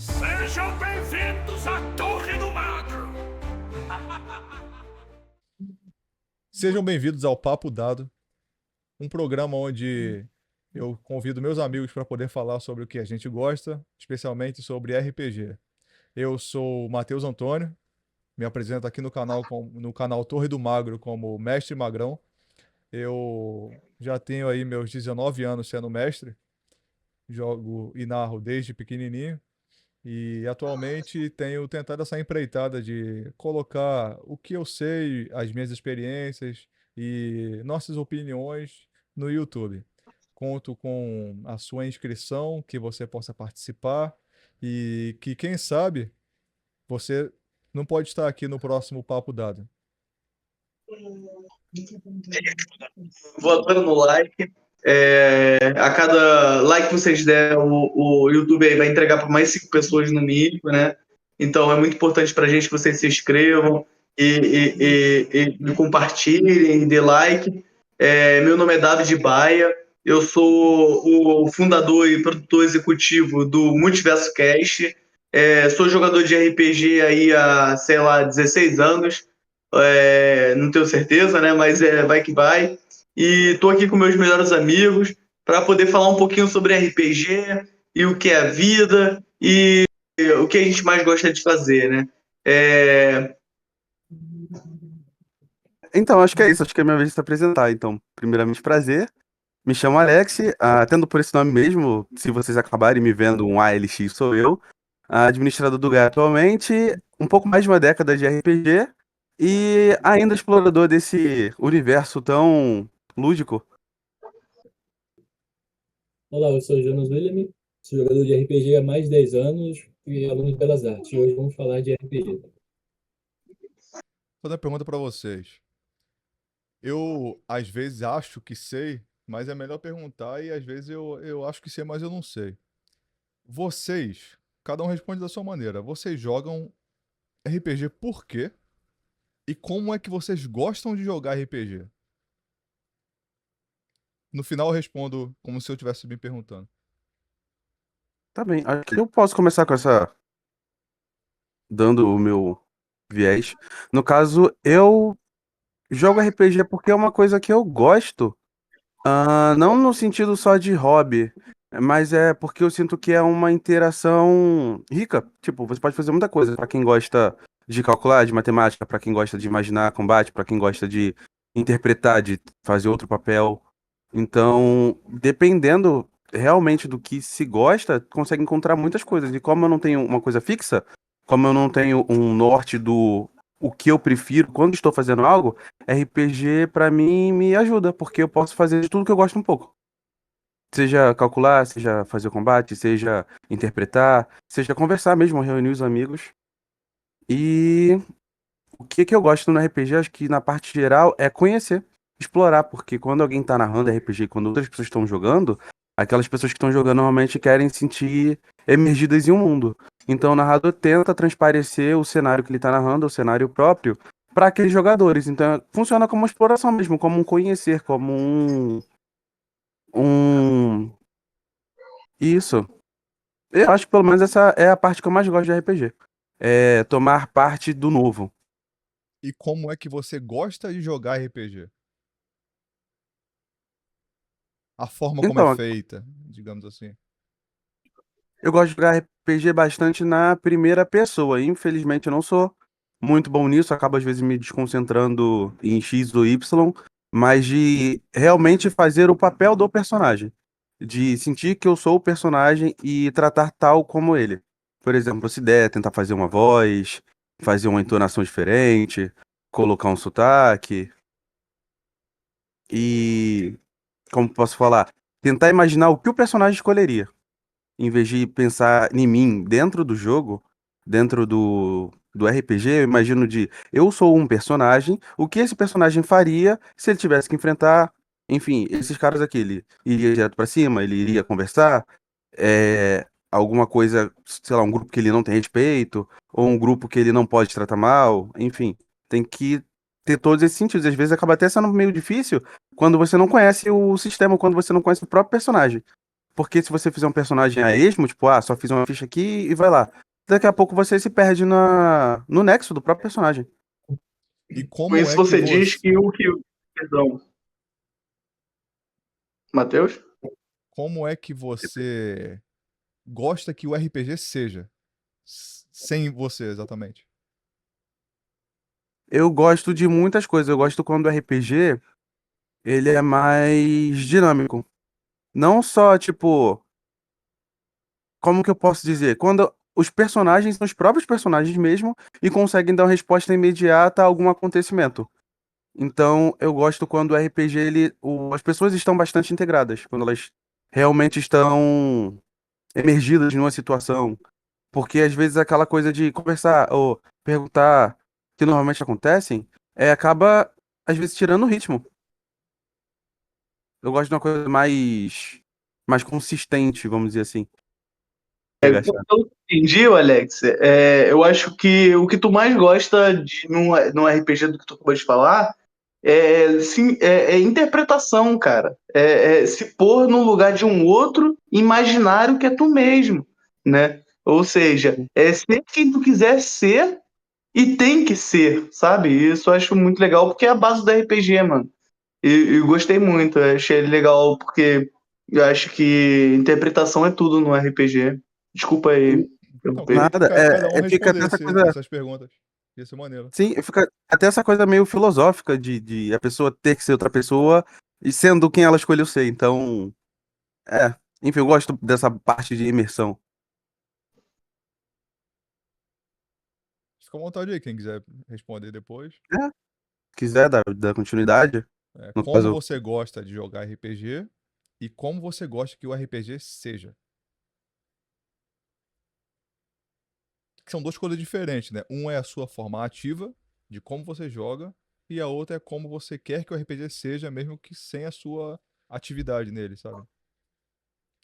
Sejam bem-vindos à Torre do Magro! Sejam bem-vindos ao Papo Dado, um programa onde eu convido meus amigos para poder falar sobre o que a gente gosta, especialmente sobre RPG. Eu sou o Matheus Antônio, me apresento aqui no canal Torre do Magro como Mestre Magrão. Eu já tenho aí meus 19 anos sendo mestre, jogo e narro desde pequenininho. E atualmente tenho tentado essa empreitada de colocar o que eu sei, as minhas experiências e nossas opiniões no YouTube. Conto com a sua inscrição, que você possa participar e que, quem sabe, você não pode estar aqui no próximo Papo Dado. Votando no like. A cada like que vocês der, o YouTube aí vai entregar para mais 5 pessoas no mínimo, né? Então é muito importante para a gente que vocês se inscrevam e compartilhem, dê like. Meu nome é David Baia, eu sou o fundador e produtor executivo do Multiverso Cast. Sou jogador de RPG aí há, sei lá, 16 anos. Não tenho certeza, né? Mas vai que vai. E tô aqui com meus melhores amigos para poder falar um pouquinho sobre RPG e o que é a vida e o que a gente mais gosta de fazer, né? Então, acho que é isso. Acho que é a minha vez de se apresentar. Então, primeiramente, prazer. Me chamo Alex. Tendo por esse nome mesmo, se vocês acabarem me vendo um ALX, sou eu. Administrador do GA atualmente, um pouco mais de uma década de RPG e ainda explorador desse universo tão lúdico. Olá, eu sou o Jonas William, sou jogador de RPG há mais de 10 anos e aluno de Belas Artes. E hoje vamos falar de RPG. Vou fazer uma pergunta para vocês. Eu, às vezes, acho que sei, mas é melhor perguntar e às vezes eu acho que sei, mas eu não sei. Vocês, cada um responde da sua maneira. Vocês jogam RPG por quê? E como é que vocês gostam de jogar RPG? No final eu respondo como se eu estivesse me perguntando. Tá bem, acho que eu posso começar com dando o meu viés. No caso, eu jogo RPG porque é uma coisa que eu gosto. Não no sentido só de hobby, mas é porque eu sinto que é uma interação rica. Tipo, você pode fazer muita coisa pra quem gosta de calcular, de matemática, pra quem gosta de imaginar combate, pra quem gosta de interpretar, de fazer outro papel. Então, dependendo realmente do que se gosta, consegue encontrar muitas coisas. E como eu não tenho uma coisa fixa, como eu não tenho um norte do o que eu prefiro quando estou fazendo algo, RPG pra mim me ajuda, porque eu posso fazer de tudo que eu gosto um pouco. Seja calcular, seja fazer combate, seja interpretar, seja conversar mesmo, reunir os amigos. E o que eu gosto no RPG, acho que na parte geral, é conhecer, explorar, porque quando alguém tá narrando RPG, quando outras pessoas estão jogando, aquelas pessoas que estão jogando normalmente querem sentir emergidas em um mundo. Então o narrador tenta transparecer o cenário que ele tá narrando, o cenário próprio, para aqueles jogadores. Então funciona como uma exploração mesmo, como um conhecer, como um... Isso. Eu acho que pelo menos essa é a parte que eu mais gosto de RPG. É tomar parte do novo. E como é que você gosta de jogar RPG? A forma como é Então, feita, digamos assim. eu gosto de jogar RPG bastante na primeira pessoa. Infelizmente, eu não sou muito bom nisso, acabo às vezes me desconcentrando em X ou Y, mas de realmente fazer o papel do personagem. De sentir que eu sou o personagem e tratar tal como ele. Por exemplo, se der, tentar fazer uma voz, fazer uma entonação diferente, colocar um sotaque e, como posso falar, tentar imaginar o que o personagem escolheria em vez de pensar em mim dentro do jogo, dentro do RPG, eu imagino eu sou um personagem, o que esse personagem faria se ele tivesse que enfrentar, enfim, esses caras aqui, ele iria direto pra cima, ele iria conversar, alguma coisa, sei lá, um grupo que ele não tem respeito, ou um grupo que ele não pode tratar mal, enfim, tem que ter todos esses sentidos. Às vezes acaba até sendo meio difícil quando você não conhece o sistema, quando você não conhece o próprio personagem. Porque se você fizer um personagem a esmo, tipo, só fiz uma ficha aqui e vai lá. Daqui a pouco você se perde no nexo do próprio personagem. E Com como isso é que você diz você, que Perdão, Matheus? como é que você gosta que o RPG seja? Sem você, exatamente. Eu gosto de muitas coisas. Eu gosto quando o RPG ele é mais dinâmico. Não só, tipo, como que eu posso dizer? Quando os personagens são os próprios personagens mesmo e conseguem dar uma resposta imediata a algum acontecimento. Então, eu gosto quando o RPG, as pessoas estão bastante integradas, quando elas realmente estão emergidas numa situação. Porque às vezes aquela coisa de conversar ou perguntar que normalmente acontecem, acaba, às vezes, tirando o ritmo. Eu gosto de uma coisa mais consistente, vamos dizer assim. Pegar essa- Eu entendi, Alex. Eu acho que o que tu mais gosta no RPG do que tu acabou de falar sim, é interpretação, cara. É se pôr no lugar de um outro imaginário que é tu mesmo, né? Ou seja, é ser quem tu quiser ser e tem que ser, sabe? Isso eu acho muito legal porque é a base do RPG, mano. E gostei muito, eu achei legal porque eu acho que interpretação é tudo no RPG. Desculpa aí. Não, queria que Nada, cada um fica até essa respondesse coisa. essas perguntas. Ia ser maneiro. Sim, fica até essa coisa meio filosófica de a pessoa ter que ser outra pessoa e sendo quem ela escolheu ser. Então, enfim, eu gosto dessa parte de imersão. Fica à vontade aí, quem quiser responder depois. É, quiser dar continuidade, no Como caso, você gosta de jogar RPG e como você gosta que o RPG seja. Que são duas coisas diferentes, né? Um é a sua forma ativa, de como você joga, e a outra é como você quer que o RPG seja, mesmo que sem a sua atividade nele, sabe?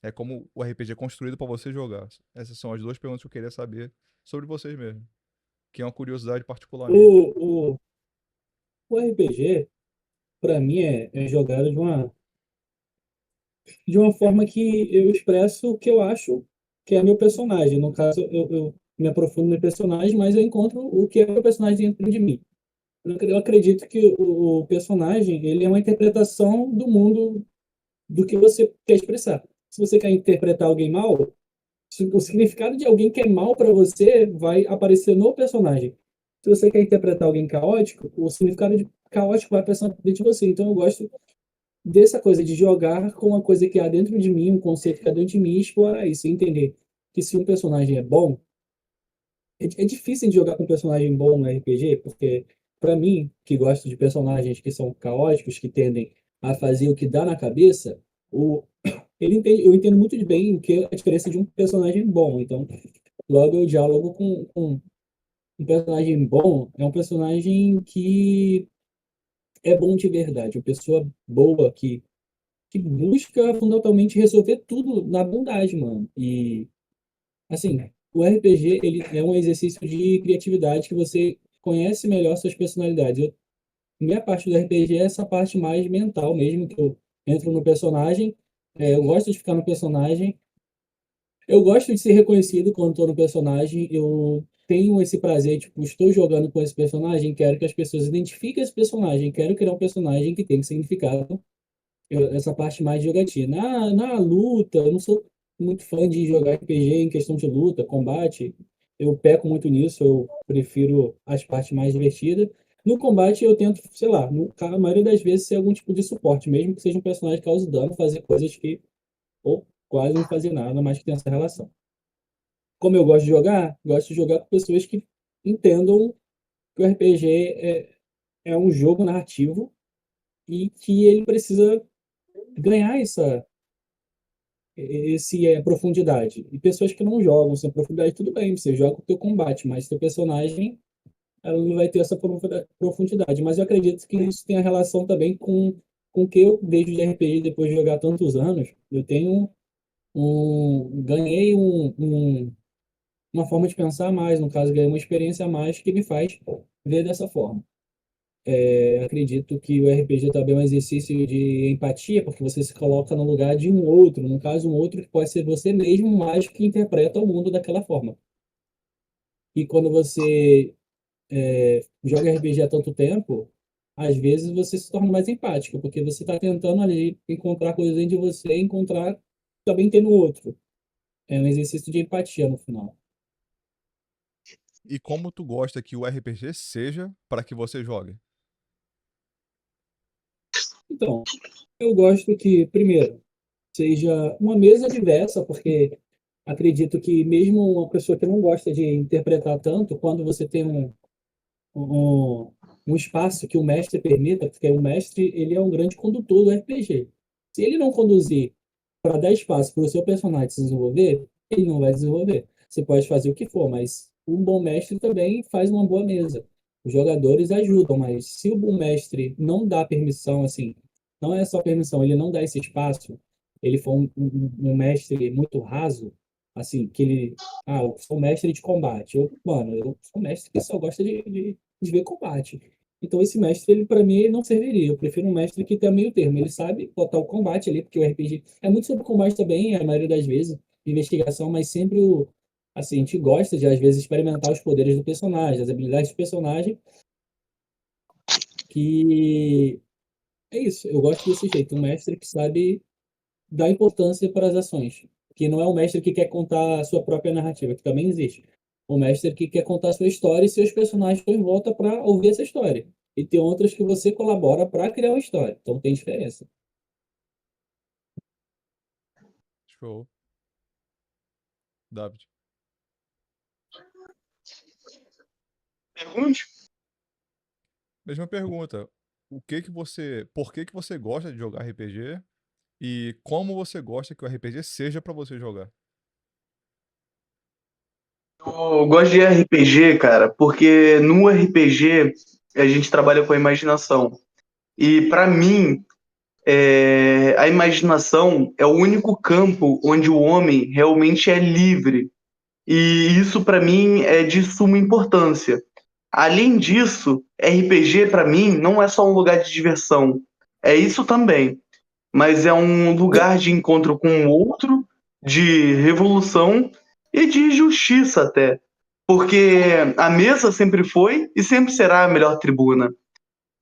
É como o RPG é construído para você jogar. Essas são as duas perguntas que eu queria saber sobre vocês mesmo. Que é uma curiosidade particular minha. O, o, o RPG, para mim, é jogado de uma forma que eu expresso o que eu acho que é meu personagem. No caso, eu me aprofundo no meu personagem, mas eu encontro o que é meu personagem dentro de mim. Eu acredito que o personagem ele é uma interpretação do mundo do que você quer expressar. Se você quer interpretar alguém mal, o significado de alguém que é mal para você vai aparecer no personagem. Se você quer interpretar alguém caótico, o significado de caótico vai aparecer dentro de você. Então eu gosto dessa coisa de jogar com uma coisa que há dentro de mim, um conceito que há dentro de mim, e explorar isso, e entender que se um personagem é bom, é difícil de jogar com um personagem bom no RPG, porque para mim, que gosto de personagens que são caóticos, que tendem a fazer o que dá na cabeça, o, eu entendo muito bem o que é a diferença de um personagem bom. Então, logo eu diálogo com um personagem bom, é um personagem que é bom de verdade, uma pessoa boa que busca fundamentalmente resolver tudo na bondade, mano. E, assim, o RPG, ele é um exercício de criatividade que você conhece melhor suas personalidades. Minha parte do RPG é essa parte mais mental mesmo, que eu entro no personagem, eu gosto de ficar no personagem, eu gosto de ser reconhecido quando estou no personagem, eu tenho esse prazer, tipo, estou jogando com esse personagem, quero que as pessoas identifiquem esse personagem, quero criar um personagem que tem significado essa parte mais de jogatina. Na luta, eu não sou muito fã de jogar RPG em questão de luta, combate. Eu peco muito nisso, eu prefiro as partes mais divertidas. No combate, eu tento, sei lá, a maioria das vezes ser algum tipo de suporte, mesmo que seja um personagem que cause dano, fazer coisas que, ou quase não fazer nada, mas que tem essa relação. Como eu gosto de jogar com pessoas que entendam que o RPG é um jogo narrativo e que ele precisa ganhar profundidade. E pessoas que não jogam sem profundidade, tudo bem, você joga o teu combate, mas teu personagem ela não vai ter essa profundidade. Mas eu acredito que isso tem a relação também com o que eu vejo de RPG depois de jogar tantos anos. Eu tenho ganhei uma forma de pensar a mais, no caso, ganhei uma experiência a mais que me faz ver dessa forma. Acredito que o RPG também é um exercício de empatia, porque você se coloca no lugar de um outro, no caso, um outro que pode ser você mesmo, mas que interpreta o mundo daquela forma. E quando você joga RPG há tanto tempo, às vezes você se torna mais empático, porque você está tentando ali encontrar coisas dentro de você e encontrar também tem no outro. É um exercício de empatia no final. E como tu gosta que o RPG seja para que você jogue? Então, eu gosto que, primeiro, seja uma mesa diversa, porque acredito que mesmo uma pessoa que não gosta de interpretar tanto, quando você tem um, um espaço que o mestre permita, porque o mestre ele é um grande condutor do RPG. Se ele não conduzir para dar espaço para o seu personagem se desenvolver, ele não vai desenvolver. Você pode fazer o que for, mas um bom mestre também faz uma boa mesa. Os jogadores ajudam, mas se o bom mestre não dá permissão, assim, não é só permissão, ele não dá esse espaço, ele for um mestre muito raso, assim, que ele, eu sou mestre de combate. Mano, eu sou mestre que só gosta de ver combate. Então, esse mestre, ele para mim, ele não serviria. Eu prefiro um mestre que tenha meio termo. Ele sabe botar o combate ali, porque o RPG é muito sobre combate também, a maioria das vezes, investigação, mas sempre assim, a gente gosta de, às vezes, experimentar os poderes do personagem, as habilidades do personagem, que é isso. Eu gosto desse jeito. Um mestre que sabe dar importância para as ações. Que não é um mestre que quer contar a sua própria narrativa, que também existe. Um mestre que quer contar a sua história e seus personagens estão em volta para ouvir essa história. E tem outras que você colabora para criar uma história. Então tem diferença. Show. David. Pergunte. Mesma pergunta. Por que que você gosta de jogar RPG e como você gosta que o RPG seja para você jogar? Eu gosto de RPG, cara, porque no RPG a gente trabalha com a imaginação. E pra mim, a imaginação é o único campo onde o homem realmente é livre. E isso pra mim é de suma importância. Além disso, RPG pra mim não é só um lugar de diversão. É isso também, mas é um lugar de encontro com o outro, de revolução e de justiça até. Porque a mesa sempre foi e sempre será a melhor tribuna.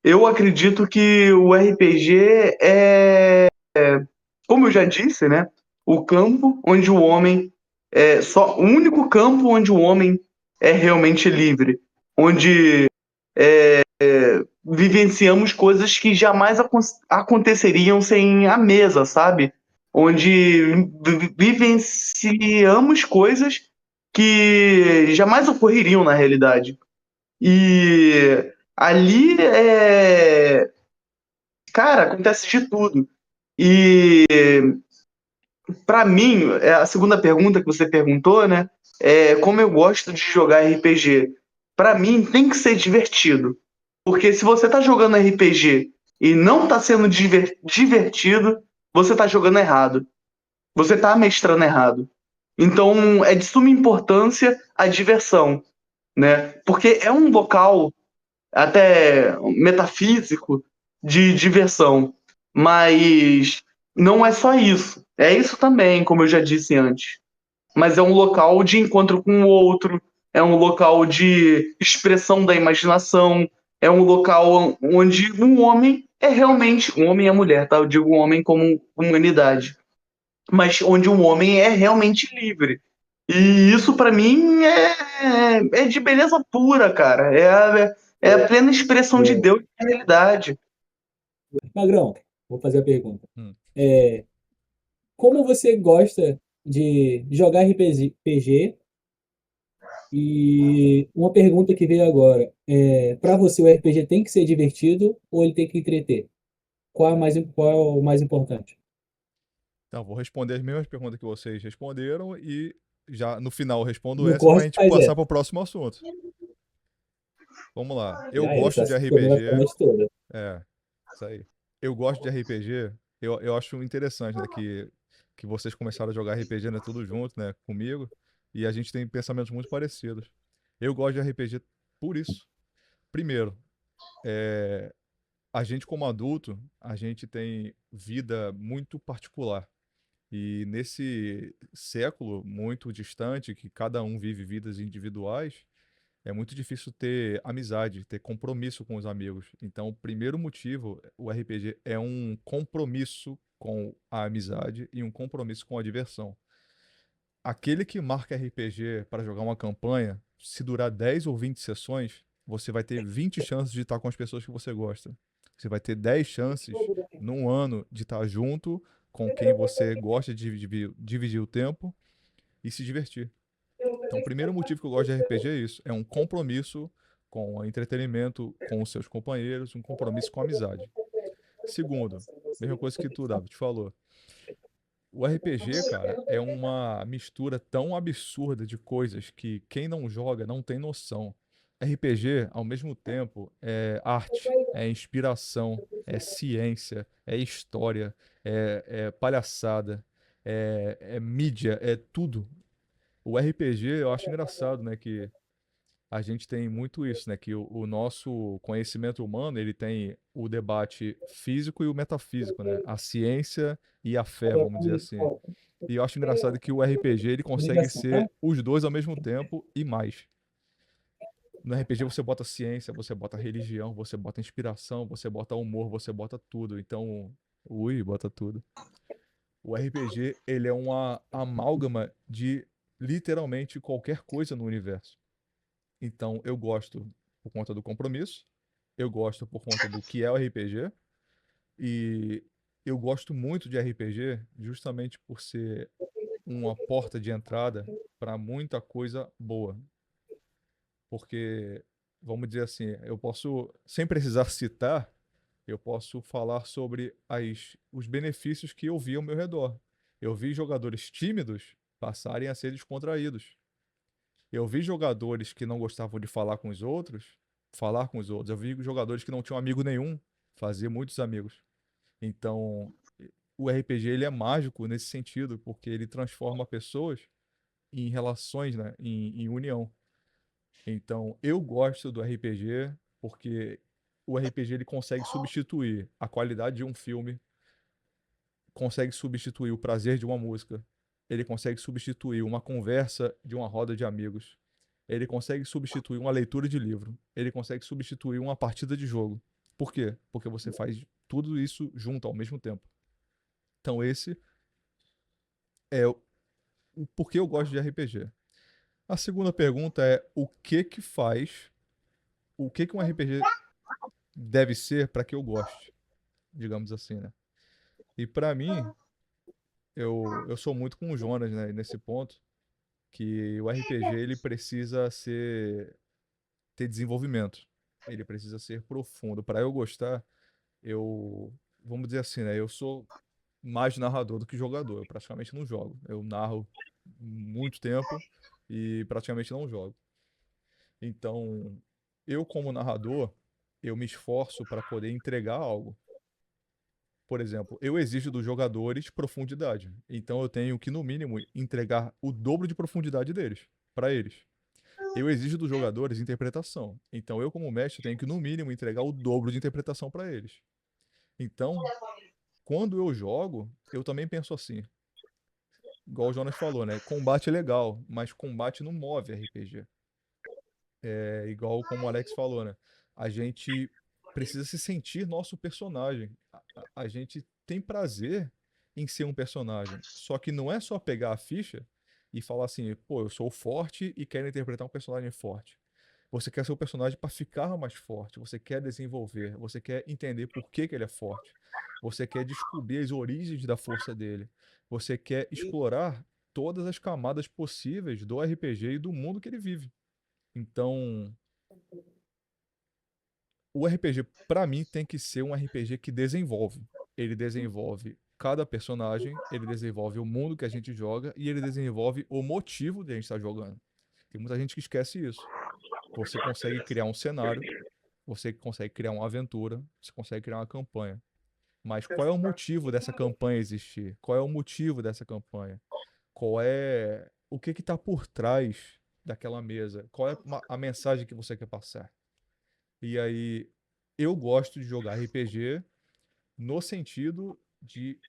Eu acredito que o RPG é, como eu já disse, né, o campo onde o homem o único campo onde o homem é realmente livre, onde vivenciamos coisas que jamais aconteceriam sem a mesa, sabe? Onde vivenciamos coisas que jamais ocorreriam na realidade. E ali cara, acontece de tudo. E para mim, a segunda pergunta que você perguntou, né? É como eu gosto de jogar RPG. Para mim, tem que ser divertido. Porque se você tá jogando RPG e não tá sendo divertido, você tá jogando errado. Você tá mestrando errado. Então, é de suma importância a diversão, né? Porque é um local até metafísico de diversão. Mas não é só isso. É isso também, como eu já disse antes. Mas é um local de encontro com o outro, é um local de expressão da imaginação, é um local onde um homem é realmente, um homem e a mulher, tá? Eu digo um homem como humanidade, mas onde um homem é realmente livre. E isso para mim é de beleza pura, cara. É a plena expressão de É, Deus na realidade. Magrão, vou fazer a pergunta. Hum. É, como você gosta de jogar RPG? E uma pergunta que veio agora. Para você, o RPG tem que ser divertido ou ele tem que entreter? Qual é o mais importante? Então, vou responder as mesmas perguntas que vocês responderam e já no final eu respondo Não essa para a corre, gente mas passar para o próximo assunto. Vamos lá. Eu Já era, gosto de essa pergunta vai ficar a RPG. noite toda. É, isso aí. Eu gosto de RPG. Eu acho interessante, né, que vocês começaram a jogar RPG, né, tudo junto, né, comigo. E a gente tem pensamentos muito parecidos. Eu gosto de RPG por isso. Primeiro, A gente como adulto, a gente tem vida muito particular. E nesse século muito distante, que cada um vive vidas individuais, é muito difícil ter amizade, ter compromisso com os amigos. Então, o primeiro motivo, o RPG é um compromisso com a amizade e um compromisso com a diversão. Aquele que marca RPG para jogar uma campanha, se durar 10 ou 20 sessões, você vai ter 20 chances de estar com as pessoas que você gosta. Você vai ter 10 chances num ano de estar junto com quem você gosta de dividir o tempo e se divertir. Então, o primeiro motivo que eu gosto de RPG é isso: é um compromisso com o entretenimento, com os seus companheiros, um compromisso com a amizade. Segundo, mesma coisa que tu, David, falou. O RPG, cara, é uma mistura tão absurda de coisas que quem não joga não tem noção. RPG, ao mesmo tempo, é arte, é inspiração, é ciência, é história, é palhaçada, é mídia, é tudo. O RPG, eu acho engraçado, né, que a gente tem muito isso, né? Que o nosso conhecimento humano, ele tem o debate físico e o metafísico, né? A ciência e a fé, vamos dizer assim. E eu acho engraçado que o RPG, ele consegue Ligação, tá? ser os dois ao mesmo tempo e mais. No RPG você bota ciência, você bota religião, você bota inspiração, você bota humor, você bota tudo. Então, ui, bota tudo. O RPG, ele é uma amálgama de literalmente qualquer coisa no universo. Então, eu gosto por conta do compromisso, eu gosto por conta do que é o RPG, e eu gosto muito de RPG justamente por ser uma porta de entrada para muita coisa boa. Porque, vamos dizer assim, eu posso, sem precisar citar, eu posso falar sobre os benefícios que eu vi ao meu redor. Eu vi jogadores tímidos passarem a ser descontraídos. Eu vi jogadores que não gostavam de falar com os outros, falar com os outros. Eu vi jogadores que não tinham amigo nenhum, fazer muitos amigos. Então, o RPG ele é mágico nesse sentido, porque ele transforma pessoas em relações, né, em união. Então, eu gosto do RPG porque o RPG ele consegue substituir a qualidade de um filme, consegue substituir o prazer de uma música, ele consegue substituir uma conversa de uma roda de amigos, ele consegue substituir uma leitura de livro, ele consegue substituir uma partida de jogo. Por quê? Porque você faz tudo isso junto ao mesmo tempo. Então esse é o porquê eu gosto de RPG. A segunda pergunta é o que que um RPG deve ser para que eu goste, digamos assim, né? E para mim, eu sou muito com o Jonas, né, nesse ponto, que o RPG ele precisa ter desenvolvimento. Ele precisa ser profundo. Para eu gostar, eu, vamos dizer assim, né? Eu sou mais narrador do que jogador. Eu praticamente não jogo. Eu narro muito tempo e praticamente não jogo. Então, eu como narrador, eu me esforço para poder entregar algo. Por exemplo, eu exijo dos jogadores profundidade. Então, eu tenho que, no mínimo, entregar o dobro de profundidade deles, para eles. Eu exijo dos jogadores interpretação. Então, eu, como mestre, tenho que, no mínimo, entregar o dobro de interpretação para eles. Então, quando eu jogo, eu também penso assim. Igual o Jonas falou, né? Combate é legal, mas combate não move RPG. É igual como o Alex falou, né? A gente precisa se sentir nosso personagem. A gente tem prazer em ser um personagem. Só que não é só pegar a ficha e falar assim, pô, eu sou forte e quero interpretar um personagem forte. Você quer ser o personagem para ficar mais forte, você quer desenvolver, você quer entender por que que ele é forte. Você quer descobrir as origens da força dele. Você quer explorar todas as camadas possíveis do RPG e do mundo que ele vive. Então, o RPG, pra mim, tem que ser um RPG que desenvolve. Ele desenvolve cada personagem, ele desenvolve o mundo que a gente joga e ele desenvolve o motivo de a gente estar jogando. Tem muita gente que esquece isso. Você consegue criar um cenário, você consegue criar uma aventura, você consegue criar uma campanha. Mas qual é o motivo dessa campanha existir? Qual é o motivo dessa campanha? Qual é o que está por trás daquela mesa? Qual é a mensagem que você quer passar? E aí, eu gosto de jogar RPG no sentido de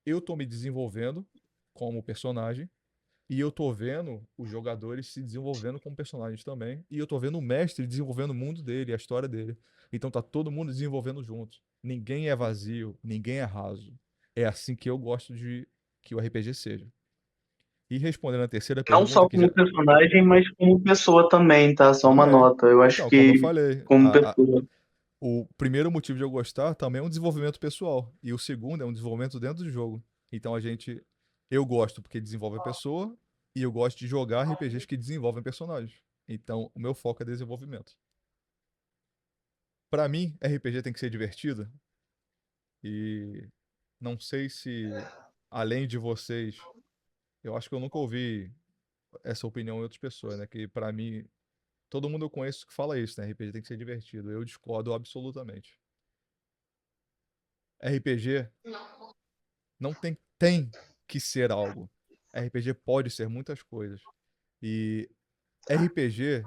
eu tô me desenvolvendo como personagem e eu tô vendo os jogadores se desenvolvendo como personagens também e eu tô vendo o mestre desenvolvendo o mundo dele, a história dele. Então tá todo mundo desenvolvendo junto. Ninguém é vazio, ninguém é raso. É assim que eu gosto de que o RPG seja. E respondendo a terceira Não pergunta, só que já como personagem, mas como pessoa também, tá? Só uma também. nota. Eu acho Então, como eu que falei, como pessoa. o primeiro motivo de eu gostar também é um desenvolvimento pessoal. E o segundo é um desenvolvimento dentro do jogo. Então eu gosto porque desenvolve a pessoa e eu gosto de jogar RPGs que desenvolvem personagens. Então, o meu foco é desenvolvimento. Pra mim, RPG tem que ser divertido e não sei se além de vocês, eu acho que eu nunca ouvi essa opinião em outras pessoas, né? Que pra mim, todo mundo eu conheço que fala isso, né? RPG tem que ser divertido. Eu discordo absolutamente. RPG não tem que ser algo. RPG pode ser muitas coisas. E RPG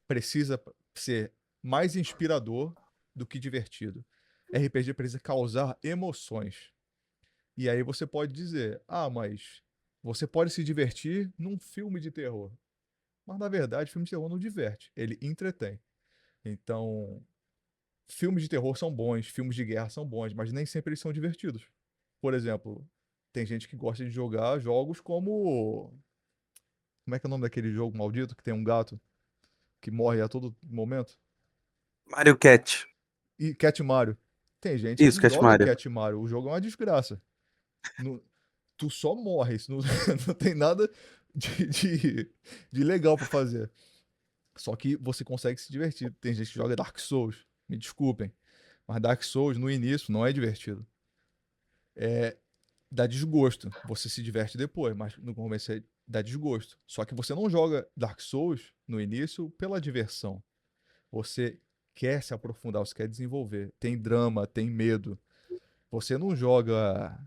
precisa ser mais inspirador do que divertido. RPG precisa causar emoções. E aí você pode dizer: ah, mas você pode se divertir num filme de terror. Mas na verdade, filme de terror não diverte, ele entretém. Então, filmes de terror são bons, filmes de guerra são bons, mas nem sempre eles são divertidos. Por exemplo, tem gente que gosta de jogar jogos como. Como é que é o nome daquele jogo maldito que tem um gato que morre a todo momento? Mario Cat. E Cat Mario. Tem gente Isso, que Cat joga Mario. Cat Mario. O jogo é uma desgraça. Não- Tu só morre. Isso não, não tem nada de legal pra fazer. Só que você consegue se divertir. Tem gente que joga Dark Souls. Me desculpem. Mas Dark Souls, no início, não é divertido. É, dá desgosto. Você se diverte depois, mas no começo dá desgosto. Só que você não joga Dark Souls no início pela diversão. Você quer se aprofundar, você quer desenvolver. Tem drama, tem medo. Você não joga.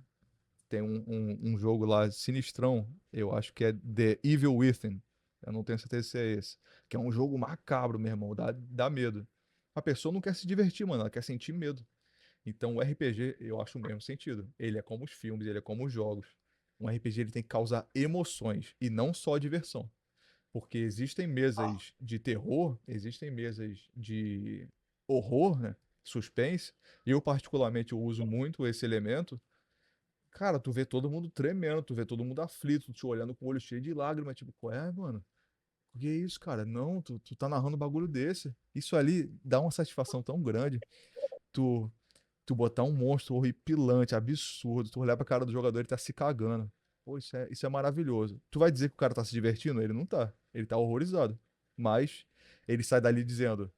Tem um jogo lá sinistrão, eu acho que é The Evil Within. Eu não tenho certeza se é esse. Que é um jogo macabro, meu irmão. Dá medo. A pessoa não quer se divertir, mano. Ela quer sentir medo. Então o RPG, eu acho o mesmo sentido. Ele é como os filmes, ele é como os jogos. Um RPG ele tem que causar emoções e não só diversão. Porque existem mesas de terror, existem mesas de horror, né? Suspense. E eu particularmente eu uso muito esse elemento. Cara, tu vê todo mundo tremendo, tu vê todo mundo aflito, te olhando com o olho cheio de lágrimas, tipo, qual é, mano? O que é isso, cara? Não, tu tá narrando um bagulho desse. Isso ali dá uma satisfação tão grande. Tu tu botar um monstro horripilante, absurdo, tu olhar pra cara do jogador e ele tá se cagando. Pô, isso é maravilhoso. Tu vai dizer que o cara tá se divertindo? Ele não tá. Ele tá horrorizado. Mas ele sai dali dizendo: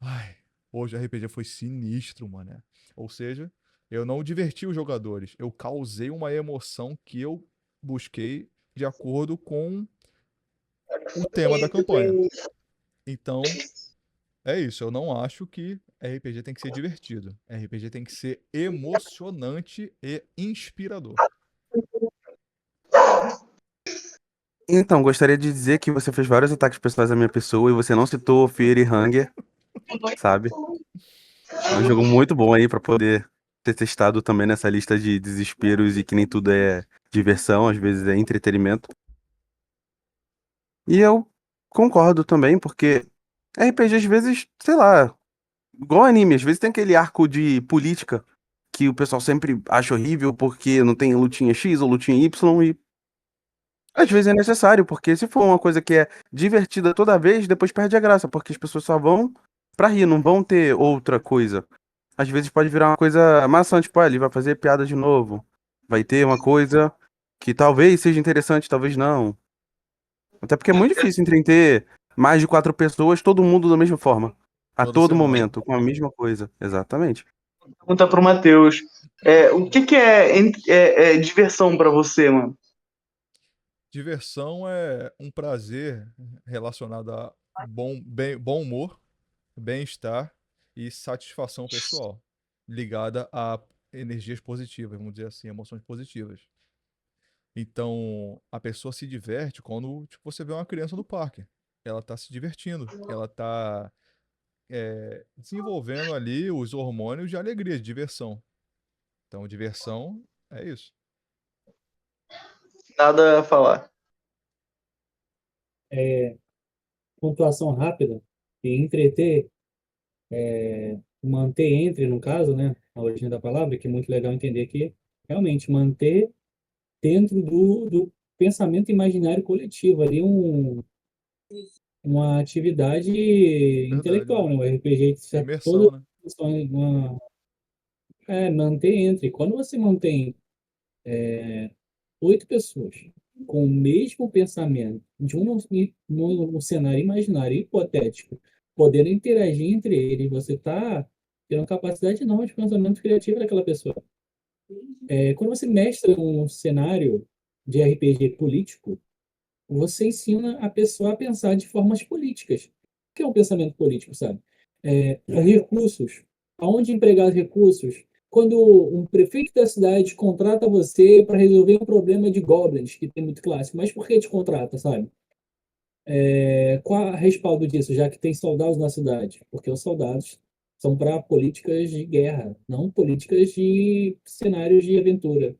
ai, hoje o RPG foi sinistro, mané. Ou seja, eu não diverti os jogadores. Eu causei uma emoção que eu busquei de acordo com o tema da campanha. Então, é isso, eu não acho que RPG tem que ser divertido. RPG tem que ser emocionante e inspirador. Então, gostaria de dizer que você fez vários ataques pessoais à minha pessoa e você não citou Fear e Hunger, sabe? É um jogo muito bom aí pra poder ter testado também nessa lista de desesperos e que nem tudo é diversão, às vezes é entretenimento. E eu concordo também, porque RPG às vezes, sei lá, igual anime, às vezes tem aquele arco de política que o pessoal sempre acha horrível porque não tem lutinha X ou lutinha Y e às vezes é necessário, porque se for uma coisa que é divertida toda vez, depois perde a graça, porque as pessoas só vão pra rir, não vão ter outra coisa. Às vezes pode virar uma coisa maçante, tipo, ah, ele vai fazer piada de novo. Vai ter uma coisa que talvez seja interessante, talvez não. Até porque é muito difícil entreter mais de quatro pessoas, todo mundo da mesma forma. A Toda todo semana. momento, com a mesma coisa. Exatamente. Pergunta pro Matheus. O que é diversão pra você, mano? Diversão é um prazer relacionado a bom humor, bem-estar e satisfação pessoal, ligada a energias positivas, vamos dizer assim, emoções positivas. Então, a pessoa se diverte quando, tipo, você vê uma criança no parque. Ela tá se divertindo, ela tá desenvolvendo ali os hormônios de alegria, de diversão. Então, diversão é isso. Nada a falar. Pontuação rápida e entreter, manter entre, no caso, né, a origem da palavra, que é muito legal entender que realmente manter dentro do pensamento imaginário coletivo, ali uma atividade Verdade, intelectual, né? O RPG, imersão, né? uma, manter entre. Quando você mantém 8 pessoas com o mesmo pensamento de num cenário imaginário hipotético, podendo interagir entre eles, você está tendo capacidade enorme de pensamento criativo daquela pessoa. Quando você mestra um cenário de RPG político, você ensina a pessoa a pensar de formas políticas. O que é um pensamento político, sabe? Recursos. Aonde empregar os recursos? Quando um prefeito da cidade contrata você para resolver um problema de goblins, que tem muito clássico, mas por que te contrata, sabe? Qual é o respaldo disso, já que tem soldados na cidade? Porque os soldados são para políticas de guerra, não políticas de cenários de aventura.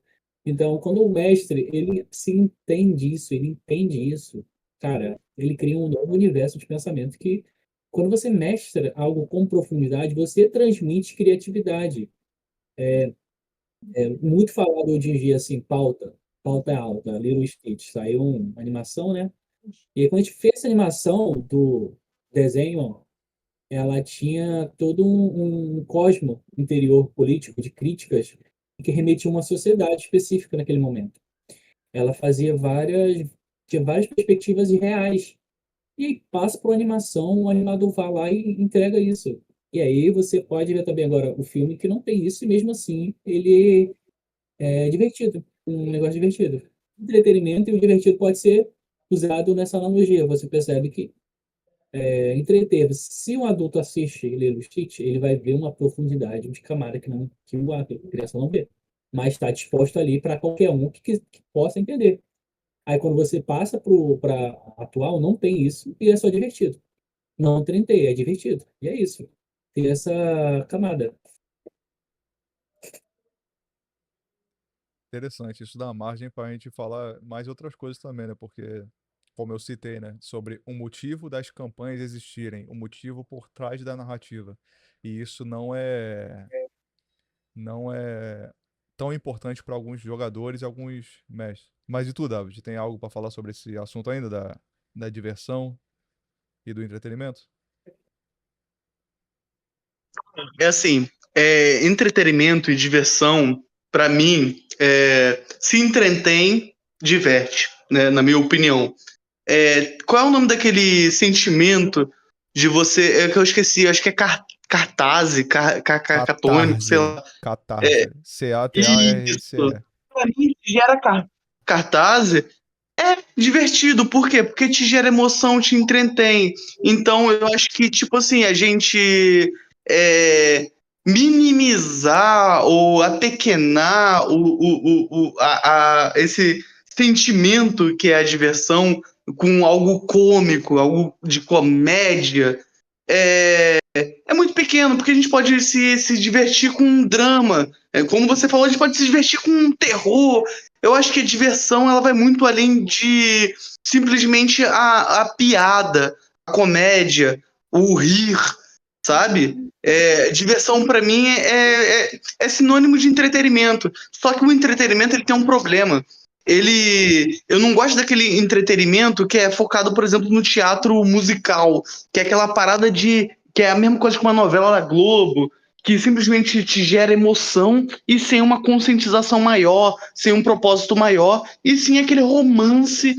Então, quando o mestre ele se entende isso, ele entende isso, cara, ele cria um novo universo de pensamento que, quando você mestra algo com profundidade, você transmite criatividade. Muito falado hoje em dia, assim, pauta é alta, Lilo e Stitch, saiu uma animação, né? E aí, quando a gente fez essa animação do desenho, ela tinha todo um cosmo interior político de críticas que remetia a uma sociedade específica naquele momento. Ela tinha várias perspectivas irreais. E aí passa para a animação, o animador vai lá e entrega isso. E aí você pode ver também agora o filme que não tem isso, e mesmo assim ele é divertido, um negócio divertido. Entretenimento, e o divertido pode ser usado nessa analogia. Você percebe que entreter. Se um adulto assiste Lilo e Stitch, ele vai ver uma profundidade de camada que a criança não vê. Mas está disposto ali para qualquer um que possa entender. Aí quando você passa para atual, não tem isso e é só divertido. Não trentei, é divertido. E é isso. Tem essa camada. Interessante. Isso dá margem para a gente falar mais outras coisas também, né? Porque, como eu citei, né? Sobre o motivo das campanhas existirem, o motivo por trás da narrativa. E isso não é tão importante para alguns jogadores e alguns mestres. Mas e tu, David? Tem algo para falar sobre esse assunto ainda da diversão e do entretenimento? É assim, entretenimento e diversão, para mim, se entretém, diverte, né, na minha opinião. Qual é o nome daquele sentimento de você. É que eu esqueci, acho que é cartase, catônico, sei Catarse. lá. É, Catarse. isso. Catarse. Pra mim, gera cartase. É divertido, por quê? Porque te gera emoção, te entretém. Então, eu acho que, tipo assim, a gente é, minimizar ou apequenar esse sentimento que é a diversão com algo cômico, algo de comédia, é muito pequeno, porque a gente pode se divertir com um drama. Como você falou, a gente pode se divertir com um terror. Eu acho que a diversão ela vai muito além de simplesmente a piada, a comédia, o rir, sabe? Diversão para mim é sinônimo de entretenimento. Só que o entretenimento ele tem um problema. Eu não gosto daquele entretenimento que é focado, por exemplo, no teatro musical, que é aquela parada que é a mesma coisa que uma novela da Globo, que simplesmente te gera emoção e sem uma conscientização maior, sem um propósito maior, e sim aquele romance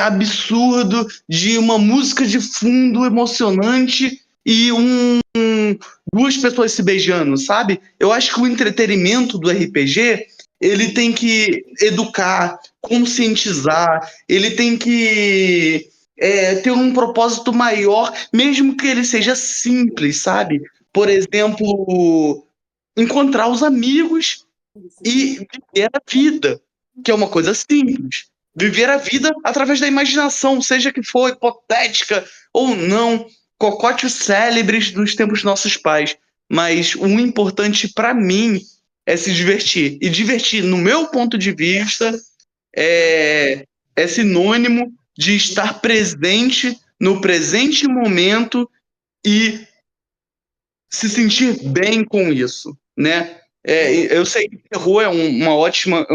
absurdo de uma música de fundo emocionante e duas pessoas se beijando, sabe? Eu acho que o entretenimento do RPG ele tem que educar, conscientizar, ele tem que ter um propósito maior, mesmo que ele seja simples, sabe? Por exemplo, encontrar os amigos e viver a vida, que é uma coisa simples. Viver a vida através da imaginação, seja que for hipotética ou não. cocotes célebres dos tempos dos nossos pais. Mas o importante pra mim é se divertir. E divertir, no meu ponto de vista, é sinônimo de estar presente no presente momento e se sentir bem com isso, né? Eu sei que terror é uma ótima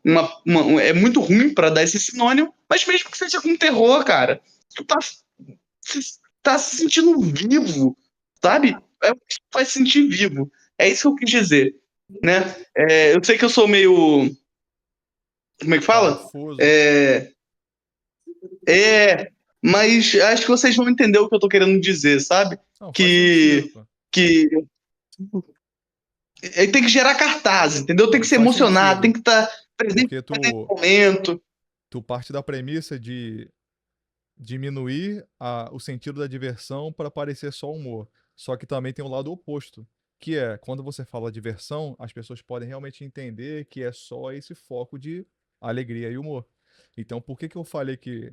não, é muito ruim para dar esse sinônimo, mas mesmo que seja com terror, cara, tu tá se sentindo vivo, sabe? É o que te faz sentir vivo. É isso que eu quis dizer, né? Eu sei que eu sou meio, como é que fala? Parafuso. É, mas acho que vocês vão entender o que eu tô querendo dizer, sabe? Não, faz sentido, Que, pô. que ele tem que gerar cartaz, entendeu? Tem que se Faz emocionar, tem sentido. que estar presente Porque no momento. tu parte da premissa de diminuir o sentido da diversão para parecer só humor. Só que também tem um lado oposto, que é quando você fala diversão, as pessoas podem realmente entender que é só esse foco de alegria e humor. Então, por que que eu falei que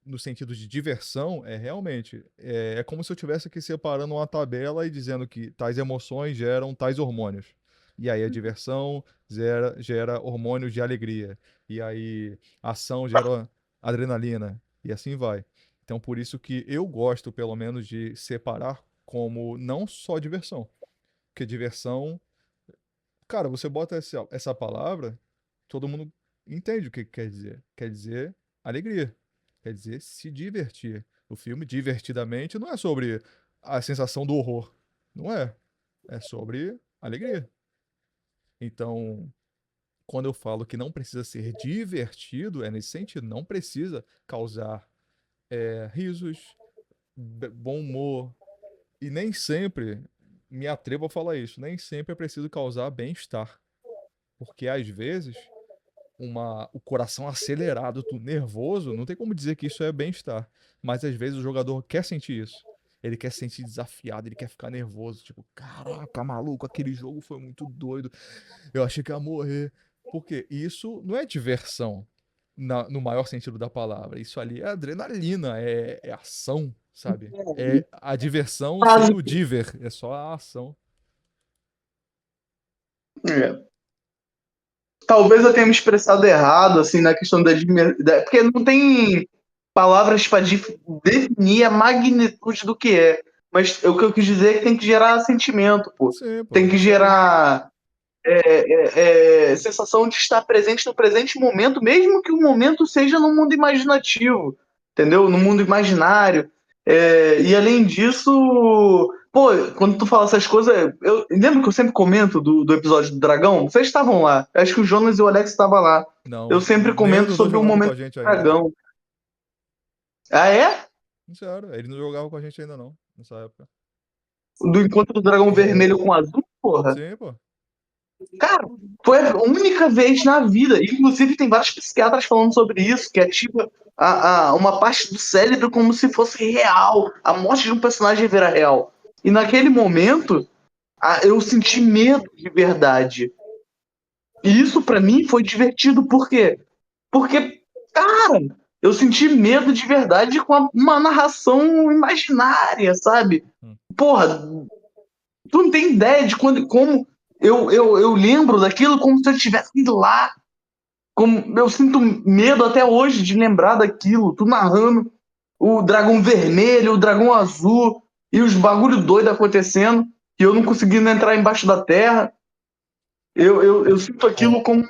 no sentido de diversão é realmente é como se eu tivesse aqui separando uma tabela e dizendo que tais emoções geram tais hormônios. E aí a diversão gera hormônios de alegria. E aí a ação gera adrenalina. E assim vai. Então, por isso que eu gosto, pelo menos, de separar como não só diversão. Porque diversão, cara, você bota essa palavra, todo mundo entende o que quer dizer. Quer dizer alegria. Quer dizer se divertir. O filme, divertidamente, não é sobre a sensação do horror. Não é. É sobre alegria. Então, quando eu falo que não precisa ser divertido, é nesse sentido. Não precisa causar risos, bom humor. E nem sempre, me atrevo a falar isso, nem sempre é preciso causar bem-estar. Porque às vezes, o coração acelerado, tu nervoso, não tem como dizer que isso é bem-estar. Mas às vezes o jogador quer sentir isso. Ele quer se sentir desafiado, ele quer ficar nervoso. Tipo, caraca, maluco, aquele jogo foi muito doido. Eu achei que ia morrer. Porque isso não é diversão no maior sentido da palavra. Isso ali é adrenalina, é ação, sabe? É a diversão sem o diver, é só a ação. É. Talvez eu tenha me expressado errado, assim, na questão porque não tem palavras para definir a magnitude do que é. Mas o que eu quis dizer é que tem que gerar sentimento, pô. Sim, Tem pô. que gerar sensação de estar presente no presente momento, mesmo que o momento seja no mundo imaginativo, entendeu? No mundo imaginário. E além disso, pô, quando tu fala essas coisas, eu lembro que eu sempre comento do episódio do Dragão. Vocês estavam lá. Acho que o Jonas e o Alex estavam lá. Eu Não, sempre nenhum comento dos dois sobre o jogava com a momento do gente ainda. dragão. Ah, é? Sério, ele não jogava com a gente ainda não, nessa época. Do encontro do dragão vermelho com azul, porra. Sim, pô. Cara, foi a única vez na vida. Inclusive, tem vários psiquiatras falando sobre isso, que ativa uma parte do cérebro como se fosse real. A morte de um personagem vira real. E naquele momento, eu senti medo de verdade. E isso, pra mim, foi divertido. Por quê? Porque, cara, eu senti medo de verdade com uma narração imaginária, sabe? Hum. Porra, tu não tem ideia de como eu lembro daquilo como se eu estivesse indo lá. Como, eu sinto medo até hoje de lembrar daquilo. Tu narrando o dragão vermelho, o dragão azul e os bagulho doido acontecendo e eu não conseguindo entrar embaixo da terra. Eu sinto aquilo como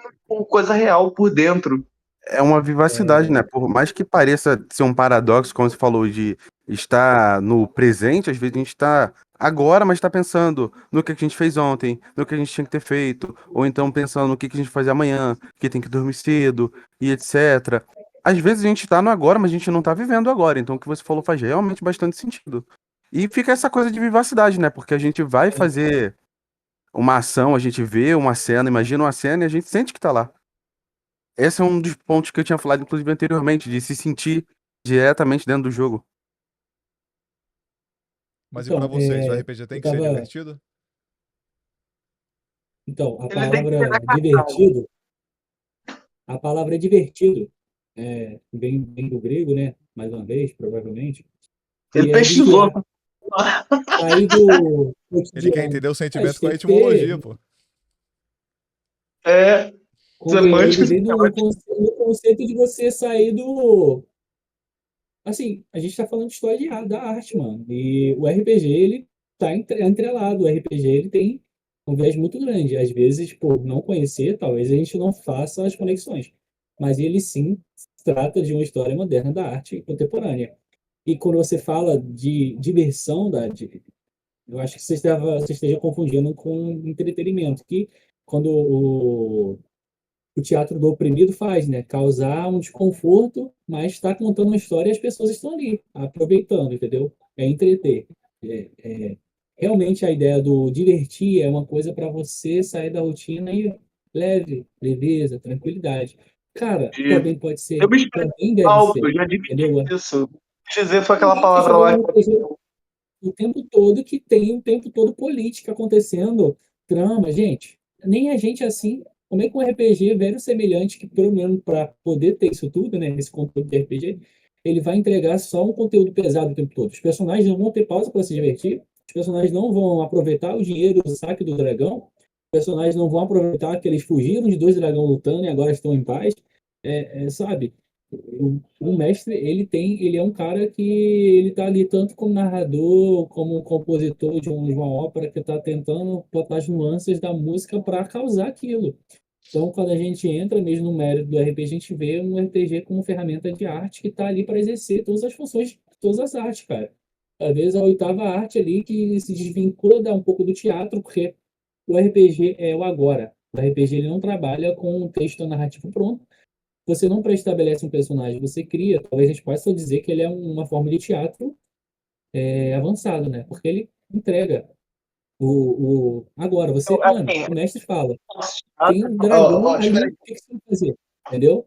coisa real por dentro. É uma vivacidade, né? Por mais que pareça ser um paradoxo, como você falou, de estar no presente, às vezes a gente está agora, mas está pensando no que a gente fez ontem, no que a gente tinha que ter feito, ou então pensando no que a gente vai fazer amanhã, que tem que dormir cedo e etc. Às vezes a gente está no agora, mas a gente não está vivendo agora. Então o que você falou faz realmente bastante sentido. E fica essa coisa de vivacidade, né? Porque a gente vai fazer uma ação, a gente vê uma cena, imagina uma cena e a gente sente que tá lá. Esse é um dos pontos que eu tinha falado, inclusive, anteriormente, de se sentir diretamente dentro do jogo. Mas e pra Então, vocês, o RPG eu tem que ser tava. divertido? Então, Ele tem que pegar a palavra divertido vem do grego, né? Mais uma vez, provavelmente. Ele E é pesquisou. desviar, sair do Ele quer cotidiano. entender o A sentimento gente com a tem que etimologia, ter pô. É, quando ele semântica. vem no conceito de você sair do. Assim, a gente tá falando de história da arte, mano. E o RPG, ele tá entrelado. O RPG, ele tem um viés muito grande. Às vezes, por não conhecer, talvez a gente não faça as conexões. Mas ele sim trata de uma história moderna da arte contemporânea. E quando você fala de diversão, eu acho que você esteja confundindo com entretenimento, que quando o teatro do oprimido faz, né? Causar um desconforto, mas está contando uma história e as pessoas estão ali, aproveitando, entendeu? É entreter. É, é, realmente a ideia do divertir é uma coisa para você sair da rotina e leve, leveza, tranquilidade. Cara, também pode Eu ser, me expressei também deve mal, eu ser, já dividi entendeu? isso. Dizer foi aquela Ninguém quer palavra jogar lá. um RPG o tempo todo que tem o tempo todo política acontecendo, trama, gente. Nem a gente assim, como é que um RPG velho semelhante, que pelo menos para poder ter isso tudo, né, esse conteúdo de RPG, ele vai entregar só um conteúdo pesado o tempo todo. Os personagens não vão ter pausa para se divertir, os personagens não vão aproveitar o dinheiro do saque do dragão, os personagens não vão aproveitar que eles fugiram de dois dragões lutando e agora estão em paz, sabe? O mestre, ele é um cara que ele tá ali tanto como narrador, como compositor de uma ópera que está tentando botar as nuances da música para causar aquilo. Então, quando a gente entra mesmo no mérito do RPG, a gente vê um RPG como ferramenta de arte que está ali para exercer todas as funções, todas as artes, cara. Às vezes a oitava arte ali que se desvincula dá um pouco do teatro, porque o RPG é o agora. O RPG ele não trabalha com um texto narrativo pronto, você não pré-estabelece um personagem, você cria. Talvez a gente possa dizer que ele é uma forma de teatro avançado, né? Porque ele entrega Agora, mano, Assim, o mestre fala, tem um ó, dragão espera ali, o que que você vai fazer? Entendeu?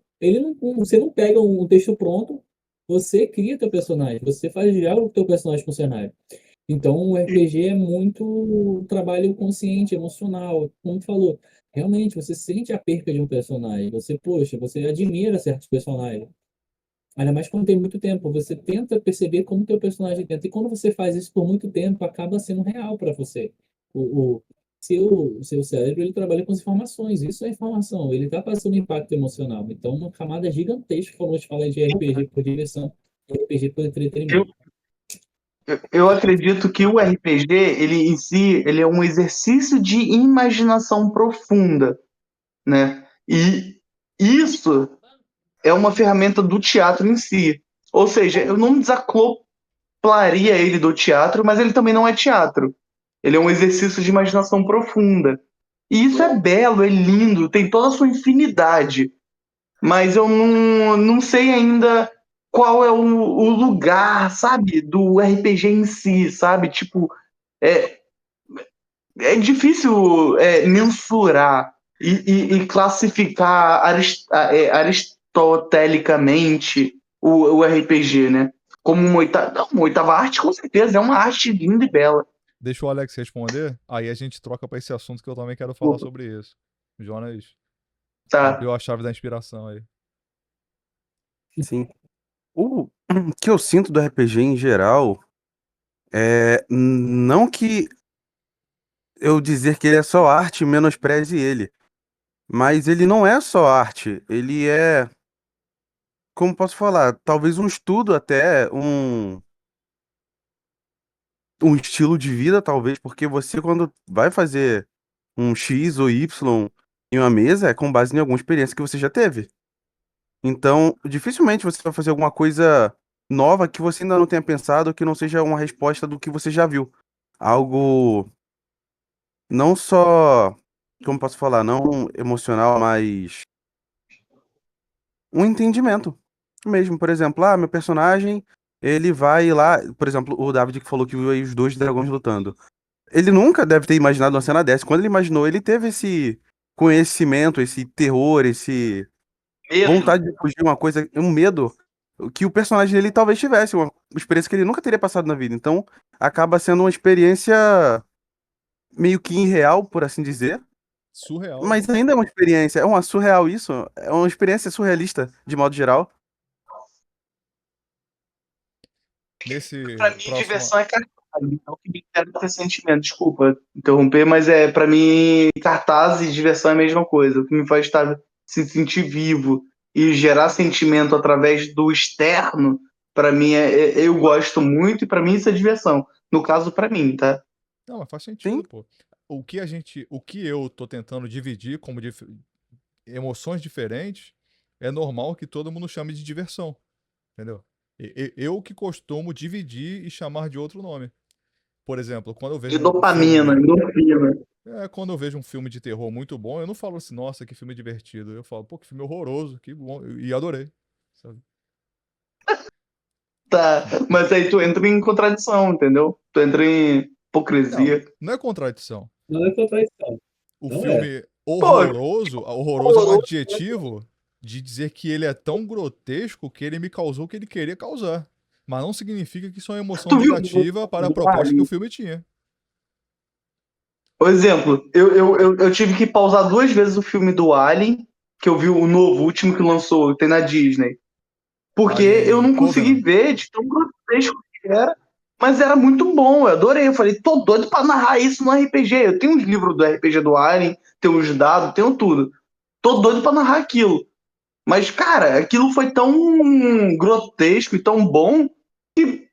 Você não pega um texto pronto, você cria teu personagem, você faz já o teu personagem funcionar. Então, o RPG é muito um trabalho consciente, emocional, como tu falou. Realmente, você sente a perca de um personagem. Poxa, você admira certos personagens. Ainda mais quando tem muito tempo. Você tenta perceber como teu personagem tenta. E quando você faz isso por muito tempo, acaba sendo real para você. O seu cérebro, ele trabalha com as informações. Isso é informação. Ele está passando impacto emocional. Então, uma camada gigantesca quando a gente fala de RPG por diversão, RPG por eu, entretenimento. eu acredito que o RPG, ele em si, ele é um exercício de imaginação profunda, né? E isso é uma ferramenta do teatro em si. Ou seja, eu não desacoplaria ele do teatro, mas ele também não é teatro. Ele é um exercício de imaginação profunda. E isso é belo, é lindo, tem toda a sua infinidade. Mas eu não sei ainda qual é o lugar, sabe, do RPG em si, sabe? Tipo, é, é difícil mensurar e classificar aristotelicamente o RPG, né? Como uma oitava, não, uma oitava arte, com certeza, é uma arte linda e bela. Deixa o Alex responder, aí a gente troca pra esse assunto que eu também quero falar sobre isso. Jonas Tá. abriu a chave da inspiração aí. Sim. O que eu sinto do RPG em geral é não que eu dizer que ele é só arte menospreze ele, mas ele não é só arte, ele é, como posso falar, talvez um estudo até, um estilo de vida, talvez, porque você quando vai fazer um X ou Y em uma mesa é com base em alguma experiência que você já teve. Então, dificilmente você vai fazer alguma coisa nova que você ainda não tenha pensado, que não seja uma resposta do que você já viu. Algo não só, como posso falar, não emocional, mas um entendimento mesmo. Por exemplo, meu personagem, ele vai lá, por exemplo, o David que falou que viu aí os dois dragões lutando. Ele nunca deve ter imaginado uma cena dessa. Quando ele imaginou, ele teve esse conhecimento, esse terror, esse Medo. vontade de fugir, uma coisa, um medo que o personagem dele talvez tivesse, uma experiência que ele nunca teria passado na vida. Então, acaba sendo uma experiência meio que irreal, por assim dizer, Surreal, né? mas ainda é uma experiência, é uma surreal isso, é uma experiência surrealista, de modo geral. Nesse Pra mim, próximo. diversão é cartaz. Não que me quero ter sentimento. Desculpa interromper, mas pra mim, cartaz e diversão é a mesma coisa. O que me faz se sentir vivo e gerar sentimento através do externo, pra mim, eu gosto muito e pra mim isso é diversão. No caso, pra mim, tá? Não, mas faz Sim, sentido, pô. O que eu tô tentando dividir como emoções diferentes, é normal que todo mundo chame de diversão, entendeu? Eu que costumo dividir e chamar de outro nome. Por exemplo, quando eu De vejo um dopamina, filme, endorfina. quando eu vejo um filme de terror muito bom, eu não falo assim, nossa, que filme divertido. Eu falo, pô, que filme horroroso, que bom, e adorei. Sabe? Tá, mas aí tu entra em contradição, entendeu? Tu entra em Não, hipocrisia. não é contradição. Não é contradição. O Não é. filme Pô, horroroso é um adjetivo de dizer que ele é tão grotesco que ele me causou o que ele queria causar. Mas não significa que isso é uma emoção tu viu negativa para a o proposta que o Alien? filme tinha. Por exemplo, eu tive que pausar 2 vezes o filme do Alien, que eu vi o novo, o último que lançou, tem na Disney. Porque eu Alien não consegui Covenant. ver de tão grotesco que era. Mas era muito bom, eu adorei. Eu falei, tô doido pra narrar isso no RPG. Eu tenho os livros do RPG do Alien, tenho os dados, tenho tudo. Tô doido pra narrar aquilo. Mas, cara, aquilo foi tão grotesco e tão bom que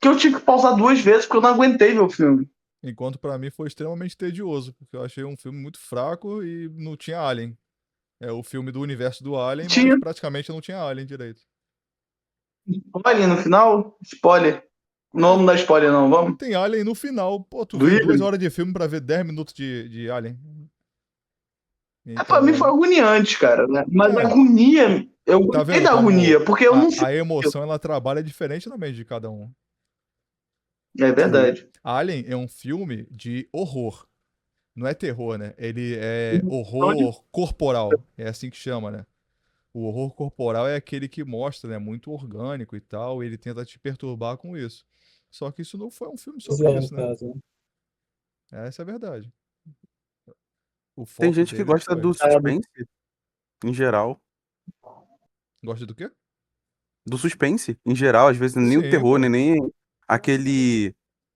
eu tive que pausar 2 vezes porque eu não aguentei ver o filme. Enquanto pra mim foi extremamente tedioso, porque eu achei um filme muito fraco e não tinha Alien. É o filme do universo do Alien, mas Tinha praticamente não tinha Alien direito. spoiler no final? Spoiler. Não É, vamos dar spoiler, não, vamos? tem Alien no final. Pô, tu Do viu 2 Igor? horas de filme pra ver 10 minutos de Alien. Pra mim Então, foi agoniante, cara, né? Mas a é, agonia, eu tá gostei vendo da como agonia, porque eu não sei. a emoção ela trabalha diferente na mente de cada um. É O verdade. Alien é um filme de horror. Não é terror, né? Ele é Onde horror corporal. É assim que chama, né? O horror corporal é aquele que mostra, né? Muito orgânico e tal. E ele tenta te perturbar com isso. Só que isso não foi um filme sobre Visual, no isso, né? caso, né? Essa é a verdade. O tem foco gente que dele não gosta foi. do suspense, em geral. Gosta do quê? Do suspense, em geral, às vezes nem o Sim, terror, pô. nem aquele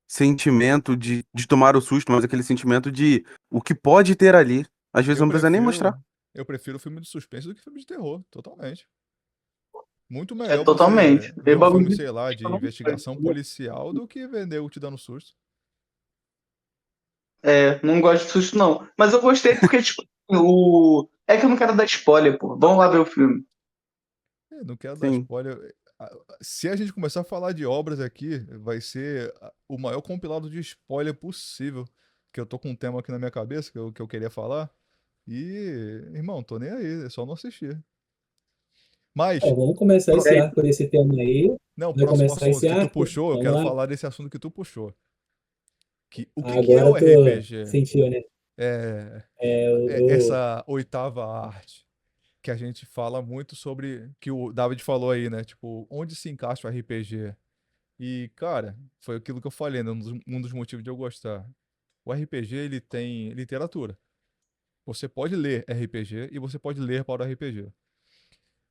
sentimento de tomar o susto, mas aquele sentimento de o que pode ter ali. Às vezes Eu não precisa nem mostrar. prefiro. Eu prefiro filme de suspense do que filme de terror. Totalmente. Muito é melhor você totalmente. ver E um bagulho filme, de sei lá, de eu não gosto. investigação policial do que vender o te dando susto. Não gosto de susto, não. Mas eu gostei porque, tipo, é que eu não quero dar spoiler, pô. Vamos lá ver o filme. Não quero dar Sim. spoiler. Se a gente começar a falar de obras aqui, vai ser o maior compilado de spoiler possível. Que eu tô com um tema aqui na minha cabeça que eu queria falar. E, irmão, tô nem aí, é só não assistir. Mas, Ó, vamos começar pro- esse arco desse tema aí. não, Vai próximo começar assunto esse que tu arco? puxou, eu Vamos quero lá. falar desse assunto que tu puxou. O que que é o Agora tu RPG? sentiu, né? É, É, eu, essa oitava arte. Que a gente fala muito sobre, que o David falou aí, né? Tipo, onde se encaixa o RPG? E, cara, foi aquilo que eu falei, né? Um dos motivos de eu gostar. O RPG, ele tem literatura. Você pode ler RPG e você pode ler para o RPG.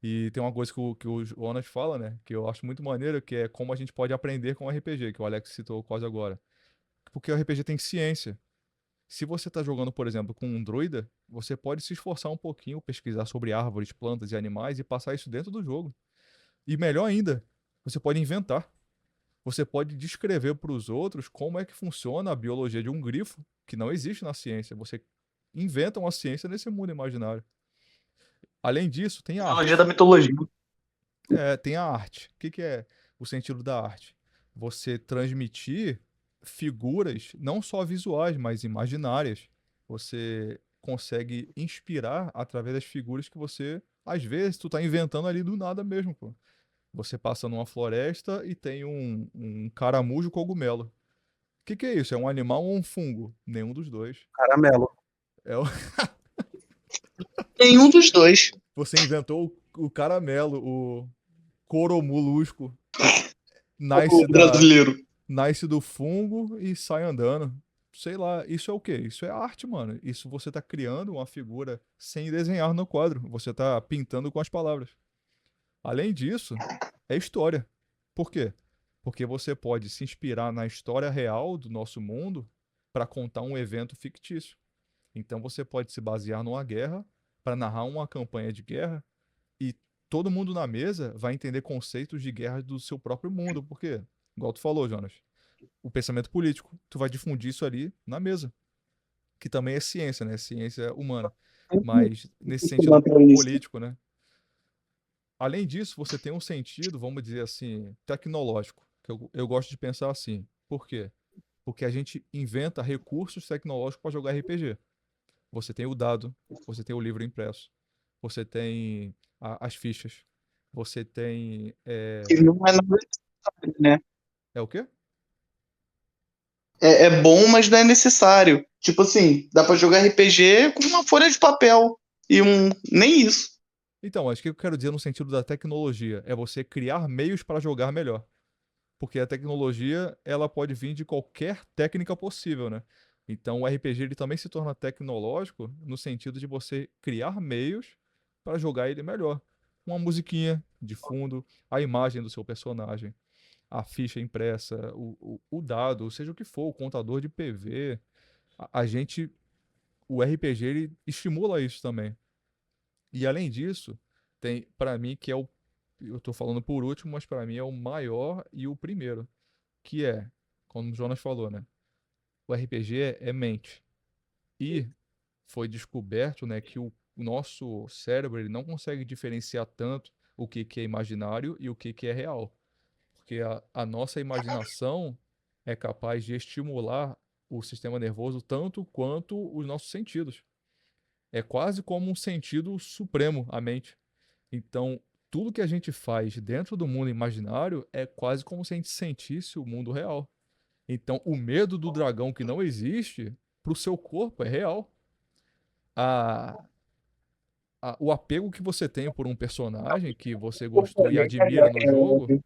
E tem uma coisa que o Jonas fala, né? Que eu acho muito maneiro, que é como a gente pode aprender com o RPG, que o Alex citou quase agora. Porque o RPG tem ciência. Se você está jogando, por exemplo, com um druida, você pode se esforçar um pouquinho, pesquisar sobre árvores, plantas e animais e passar isso dentro do jogo. E melhor ainda, você pode inventar. Você pode descrever para os outros como é que funciona a biologia de um grifo, que não existe na ciência. Você inventa uma ciência nesse mundo imaginário. Além disso, tem Trilogia da arte. mitologia. Tem a arte. O que que é o sentido da arte? Você transmitir figuras, não só visuais, mas imaginárias. Você consegue inspirar através das figuras que você, às vezes, tu tá inventando ali do nada mesmo, pô. Você passa numa floresta e tem um caramujo cogumelo. O que que é isso? É um animal ou um fungo? Nenhum dos dois. Caramelo. É o- Nenhum dos dois. Você inventou o caramelo, o coromulusco. O Nasce da, brasileiro. nasce do fungo e sai andando. Sei lá, isso é o quê? Isso é arte, mano. Isso você tá criando uma figura sem desenhar no quadro. Você tá pintando com as palavras. Além disso, é história. Por quê? Porque você pode se inspirar na história real do nosso mundo para contar um evento fictício. Então você pode se basear numa guerra para narrar uma campanha de guerra e todo mundo na mesa vai entender conceitos de guerra do seu próprio mundo. Por quê? Igual tu falou, Jonas. O pensamento político. Tu vai difundir isso ali na mesa. Que também é ciência, né? Ciência humana. Mas nesse sentido político, né? Além disso, você tem um sentido, vamos dizer assim, tecnológico. Que eu gosto de pensar assim. Por quê? Porque a gente inventa recursos tecnológicos para jogar RPG. Você tem o dado, você tem o livro impresso, você tem as fichas, você tem. Que não é nada necessário, né? É o quê? É bom, mas não é necessário. Tipo assim, dá pra jogar RPG com uma folha de papel e nem isso. Então, acho que eu quero dizer no sentido da tecnologia é você criar meios para jogar melhor. Porque a tecnologia, ela pode vir de qualquer técnica possível, né? Então, o RPG ele também se torna tecnológico no sentido de você criar meios para jogar ele melhor. Uma musiquinha de fundo, a imagem do seu personagem, a ficha impressa, o dado, seja o que for, o contador de PV. A gente, o RPG, ele estimula isso também. E além disso, tem, para mim, que é o, eu tô falando por último, mas para mim é o maior e o primeiro, que é, como o Jonas falou, né? O RPG é mente. E foi descoberto, né, que o nosso cérebro ele não consegue diferenciar tanto o que é imaginário e o que é real. Porque a nossa imaginação é capaz de estimular o sistema nervoso tanto quanto os nossos sentidos. É quase como um sentido supremo, a mente. Então, tudo que a gente faz dentro do mundo imaginário é quase como se a gente sentisse o mundo real. Então, o medo do dragão que não existe, pro seu corpo é real. A, o apego que você tem por um personagem que você gostou e admira no jogo,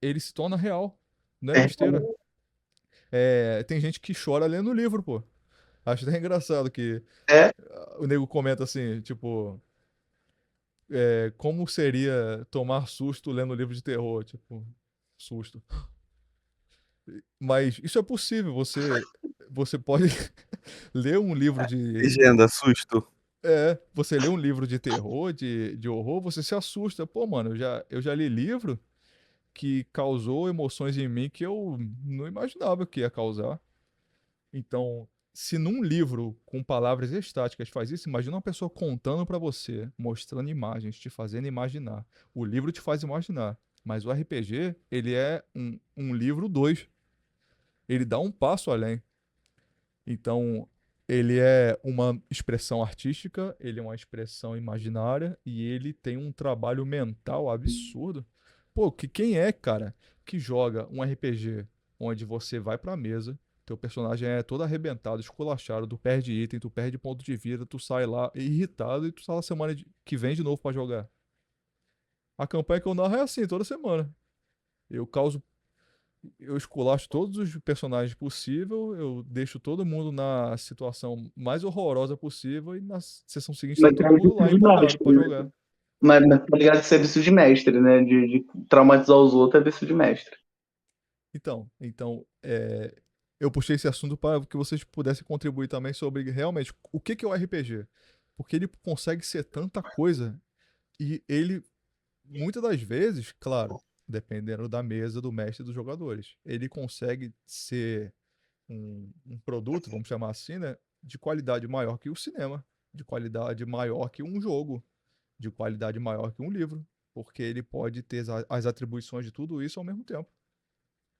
ele se torna real. Não é É, besteira. É, tem gente que chora lendo o livro, pô. Acho até engraçado que é, o nego comenta assim, tipo, como seria tomar susto lendo livro de terror? Tipo, susto. Mas isso é possível. Você pode ler um livro de. Legenda, susto. Você lê um livro de terror, de horror, você se assusta. Pô, mano, eu já li livro que causou emoções em mim que eu não imaginava que ia causar. Então, se num livro com palavras estáticas faz isso, imagina uma pessoa contando pra você, mostrando imagens, te fazendo imaginar. O livro te faz imaginar, mas o RPG, ele é um livro dois. Ele dá um passo além. Então, ele é uma expressão artística, ele é uma expressão imaginária e ele tem um trabalho mental absurdo. Pô, quem é, cara, que joga um RPG onde você vai pra mesa, teu personagem é todo arrebentado, esculachado, tu perde item, tu perde ponto de vida, tu sai lá irritado e tu sai na semana que vem de novo pra jogar. A campanha que eu narro é assim, toda semana. Eu causo eu esculacho todos os personagens possível, eu deixo todo mundo na situação mais horrorosa possível e na sessão seguinte tá mas todo mundo lá empolgado pra jogar. mas tá ligado que isso é vício de mestre, né? De traumatizar os outros é vício de mestre. Então, eu puxei esse assunto para que vocês pudessem contribuir também sobre realmente o que é o RPG. Porque ele consegue ser tanta coisa e ele, muitas das vezes, claro, dependendo da mesa, do mestre e dos jogadores, ele consegue ser um produto, vamos chamar assim, né, de qualidade maior que o cinema, de qualidade maior que um jogo, de qualidade maior que um livro, porque ele pode ter as atribuições de tudo isso ao mesmo tempo.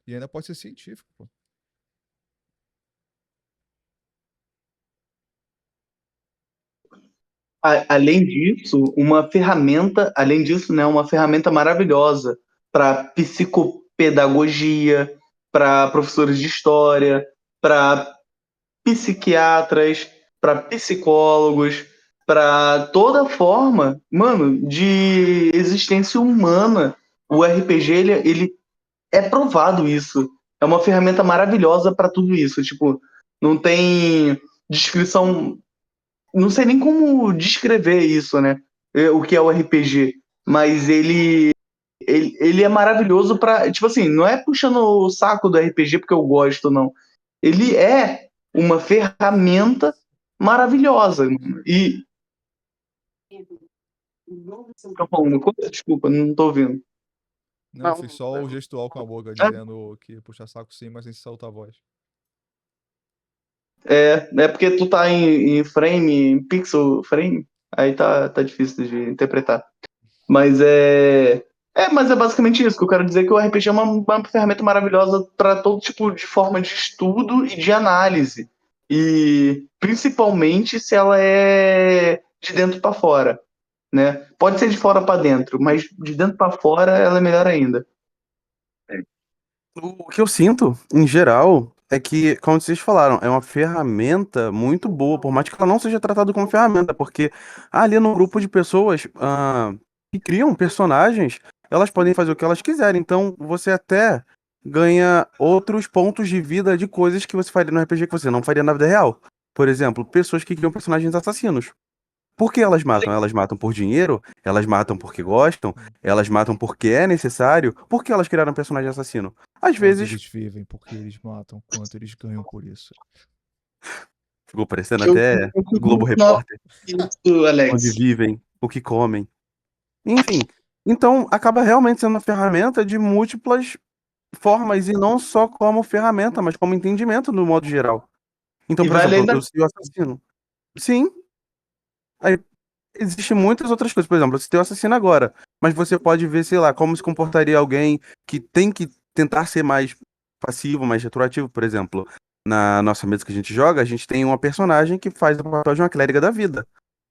E ainda pode ser científico, pô. Além disso, né, uma ferramenta maravilhosa para psicopedagogia, para professores de história, para psiquiatras, para psicólogos, para toda forma, mano, de existência humana. O RPG, ele é provado isso. É uma ferramenta maravilhosa para tudo isso. Tipo, não tem descrição, não sei nem como descrever isso, né? O que é o RPG, mas ele ele é maravilhoso pra. Tipo assim, não é puxando o saco do RPG porque eu gosto, não. Ele é uma ferramenta maravilhosa, mano. E. Tá falando uma coisa? Desculpa, não tô ouvindo. Não, eu Não, fiz só o gestual com a boca, Ah, dizendo que puxa saco sim, mas sem soltar a voz. é porque tu tá em frame, em pixel frame, aí tá difícil de interpretar. Mas é. Mas é basicamente isso que eu quero dizer que o RPG é uma ferramenta maravilhosa para todo tipo de forma de estudo e de análise. E principalmente se ela é de dentro para fora, né? Pode ser de fora para dentro, mas de dentro para fora ela é melhor ainda. o que eu sinto, em geral, é que, como vocês falaram, é uma ferramenta muito boa, por mais que ela não seja tratada como ferramenta, porque ali no grupo de pessoas que criam personagens, elas podem fazer o que elas quiserem. Então, você até ganha outros pontos de vida de coisas que você faria no RPG que você não faria na vida real. Por exemplo, pessoas que criam personagens assassinos. Por que elas matam? Elas matam por dinheiro? Elas matam porque gostam? Elas matam porque é necessário? Por que elas criaram um personagem assassino? Às Onde vezes, eles vivem, porque eles matam, quanto eles ganham por isso. ficou parecendo Eu até Globo não Repórter, isso, onde Alex. vivem, o que comem. Enfim, então acaba realmente sendo uma ferramenta de múltiplas formas e não só como ferramenta, mas como entendimento no modo geral. Então, E por vai além exemplo, da. eu sei o assassino. Sim, aí existem muitas outras coisas. Por exemplo, você tem o assassino agora, mas você pode ver, sei lá, como se comportaria alguém que tem que tentar ser mais passivo, mais retroativo, por exemplo. Na nossa mesa que a gente joga, a gente tem uma personagem que faz o papel de uma clériga da vida.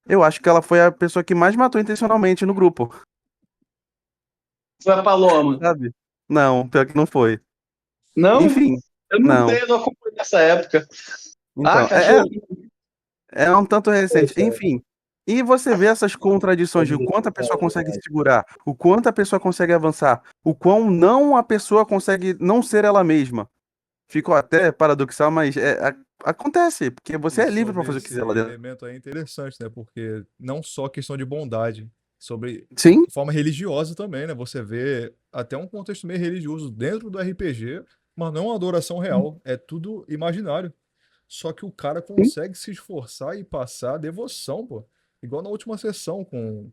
Eu acho que ela foi a pessoa que mais matou intencionalmente no grupo, Foi a Paloma. sabe? Não, pior que não foi. Não, Enfim, eu não não. sei, eu não acompanhei nessa época. Ah, Então, cachorro. é um tanto recente. Poxa, Enfim. E você vê essas contradições de o pode quanto a pessoa falar a consegue se verdade. segurar, o quanto a pessoa consegue avançar, o quão não a pessoa consegue não ser ela mesma. Ficou até paradoxal, mas acontece, porque você E é livre pra sobre fazer o que esse quiser lá dentro. elemento aí é interessante, né? Porque não só questão de bondade, sobre Sim, forma religiosa também, né? Você vê até um contexto meio religioso dentro do RPG, mas não é uma adoração real, é tudo imaginário. Só que o cara sim, consegue se esforçar e passar a devoção, pô. Igual na última sessão com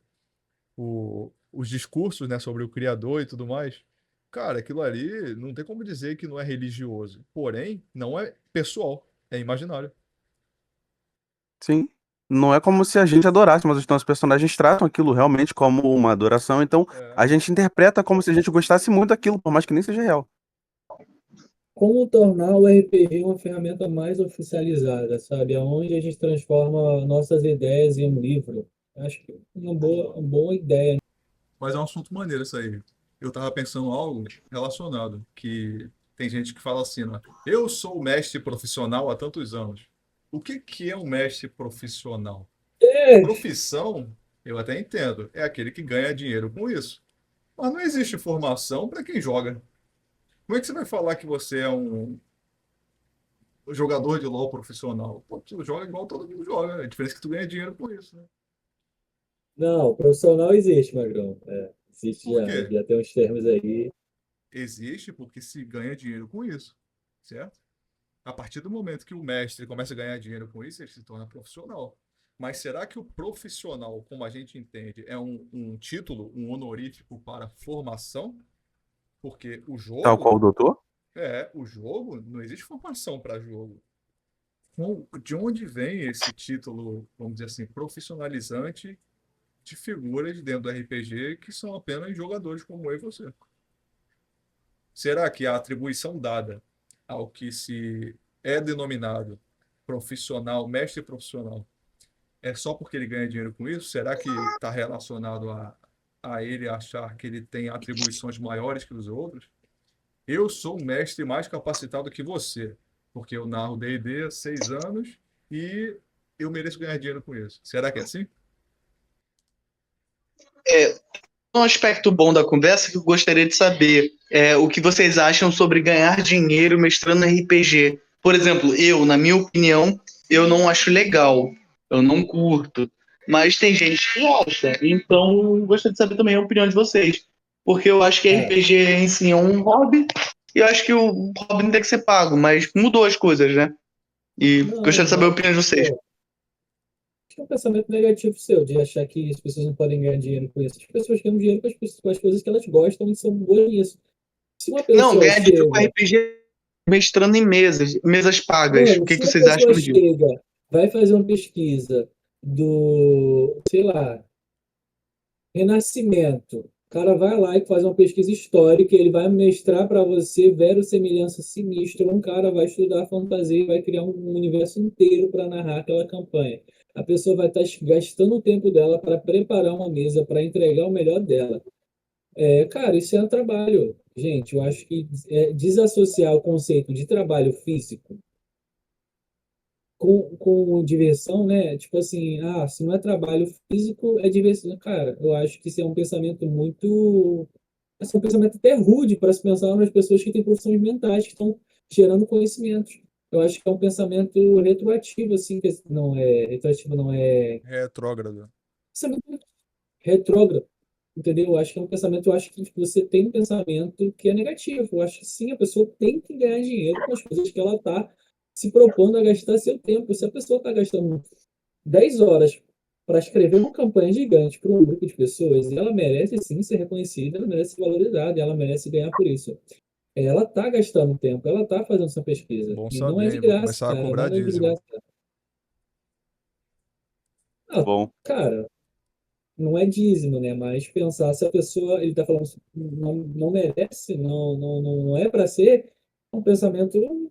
os discursos, né, sobre o Criador e tudo mais. Cara, aquilo ali não tem como dizer que não é religioso. Porém, não é pessoal, é imaginário. sim. Não é como se a gente adorasse, mas os nossos personagens tratam aquilo realmente como uma adoração, então É. a gente interpreta como se a gente gostasse muito daquilo, por mais que nem seja real. Como tornar o RPG uma ferramenta mais oficializada, sabe? Onde a gente transforma nossas ideias em um livro. Acho que é uma boa ideia. Mas é um assunto maneiro isso aí. Eu tava pensando algo relacionado, que tem gente que fala assim, né? Eu sou mestre profissional há tantos anos. O que que é um mestre profissional? É, Profissão, eu até entendo, é aquele que ganha dinheiro com isso. Mas não existe formação para quem joga. Como é que você vai falar que você é um jogador de LoL profissional? Pô, tu joga igual todo mundo joga. A diferença é que tu ganha dinheiro com isso, né? não, profissional existe, Magrão. Existe Por já. quê? Já tem uns termos aí. Existe porque se ganha dinheiro com isso, certo? A partir do momento que o mestre começa a ganhar dinheiro com isso, ele se torna profissional. Mas será que o profissional, como a gente entende, é um título, um honorífico para formação? Porque Tal qual o doutor? o jogo, não existe formação para jogo. De onde vem esse título, vamos dizer assim, profissionalizante de figuras dentro do RPG que são apenas jogadores como eu e você? Será que a atribuição dada ao que se é denominado profissional, mestre profissional, é só porque ele ganha dinheiro com isso? Será que está relacionado a ele achar que ele tem atribuições maiores que os outros? Eu sou um mestre mais capacitado que você, porque eu narro D&D há 6 anos e eu mereço ganhar dinheiro com isso. Será que é assim? Um aspecto bom da conversa que eu gostaria de saber é o que vocês acham sobre ganhar dinheiro mestrando RPG. Por exemplo, na minha opinião, eu não acho legal, eu não curto, mas tem gente que gosta, então gostaria de saber também a opinião de vocês. porque eu acho que É. RPG em si é um hobby, e eu acho que o hobby não tem que ser pago, mas mudou as coisas, né? E gostaria de saber a Não, opinião de vocês. pô, acho que é um pensamento negativo seu, de achar que as pessoas não podem ganhar dinheiro com isso. As pessoas ganham dinheiro com as coisas que elas gostam e são boas nisso. Se uma Não, pessoa ganhar dinheiro com chega, RPG mestrando em mesas pagas. O mano, que se que uma vocês pessoa acham disso? chega, vai fazer uma pesquisa do, sei lá, Renascimento. O cara vai lá e faz uma pesquisa histórica, ele vai mestrar para você verossimilhança sinistra. Um cara vai estudar fantasia e vai criar um universo inteiro para narrar aquela campanha. A pessoa vai estar gastando o tempo dela para preparar uma mesa, para entregar o melhor dela. Cara, isso é um trabalho. Gente, eu acho que desassociar o conceito de trabalho físico com diversão, né? Tipo assim, se não é trabalho físico, é diversão. Cara, eu acho que isso é um pensamento muito. Assim, um pensamento até rude para se pensar nas pessoas que têm profissões mentais, que estão gerando conhecimentos. Eu acho que é um pensamento retroativo, assim, que não é. Retroativo não é. Retrógrado. Pensamento retrógrado, entendeu? Eu acho que é um pensamento. Eu acho que você tem um pensamento que é negativo. Eu acho que sim, a pessoa tem que ganhar dinheiro com as coisas que ela está se propondo a gastar seu tempo. Se a pessoa está gastando 10 horas para escrever uma campanha gigante para um grupo de pessoas, ela merece sim ser reconhecida, ela merece ser valorizada, ela merece ganhar por isso. Ela está gastando tempo, ela está fazendo essa pesquisa. Bom E não é saber, de hein? Vou graça, começar a cara, cobrar nada é de dízimo. graça. Ah, Bom, cara, não é dízimo, né? Mas pensar se a pessoa, ele está falando, não merece, não é para ser, é um pensamento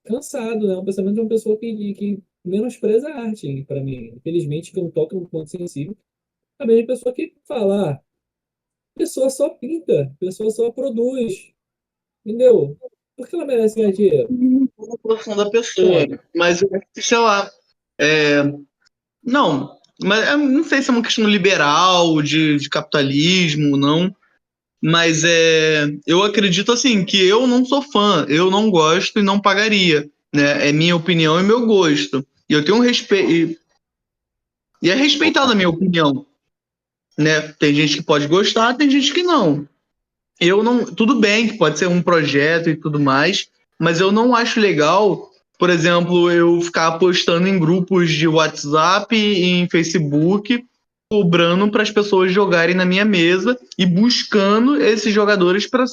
cansado, né? É um pensamento de uma pessoa que menospreza a arte, para mim. Infelizmente, que eu toco num ponto sensível. A mesma pessoa que fala, a pessoa só pinta, a pessoa só produz, entendeu? Por que ela merece ganhar dinheiro? A profissão da pessoa. Sabe? Mas eu acho que, sei lá. Não, mas eu não sei se é uma questão liberal, de capitalismo, não. Mas eu acredito assim que eu não sou fã, eu não gosto e não pagaria, né? É minha opinião e meu gosto. E eu tenho um respeito e é respeitada a minha opinião, né? Tem gente que pode gostar, tem gente que não. Eu não, tudo bem que pode ser um projeto e tudo mais, mas eu não acho legal, por exemplo, eu ficar postando em grupos de WhatsApp e em Facebook, cobrando para as pessoas jogarem na minha mesa e buscando esses jogadores para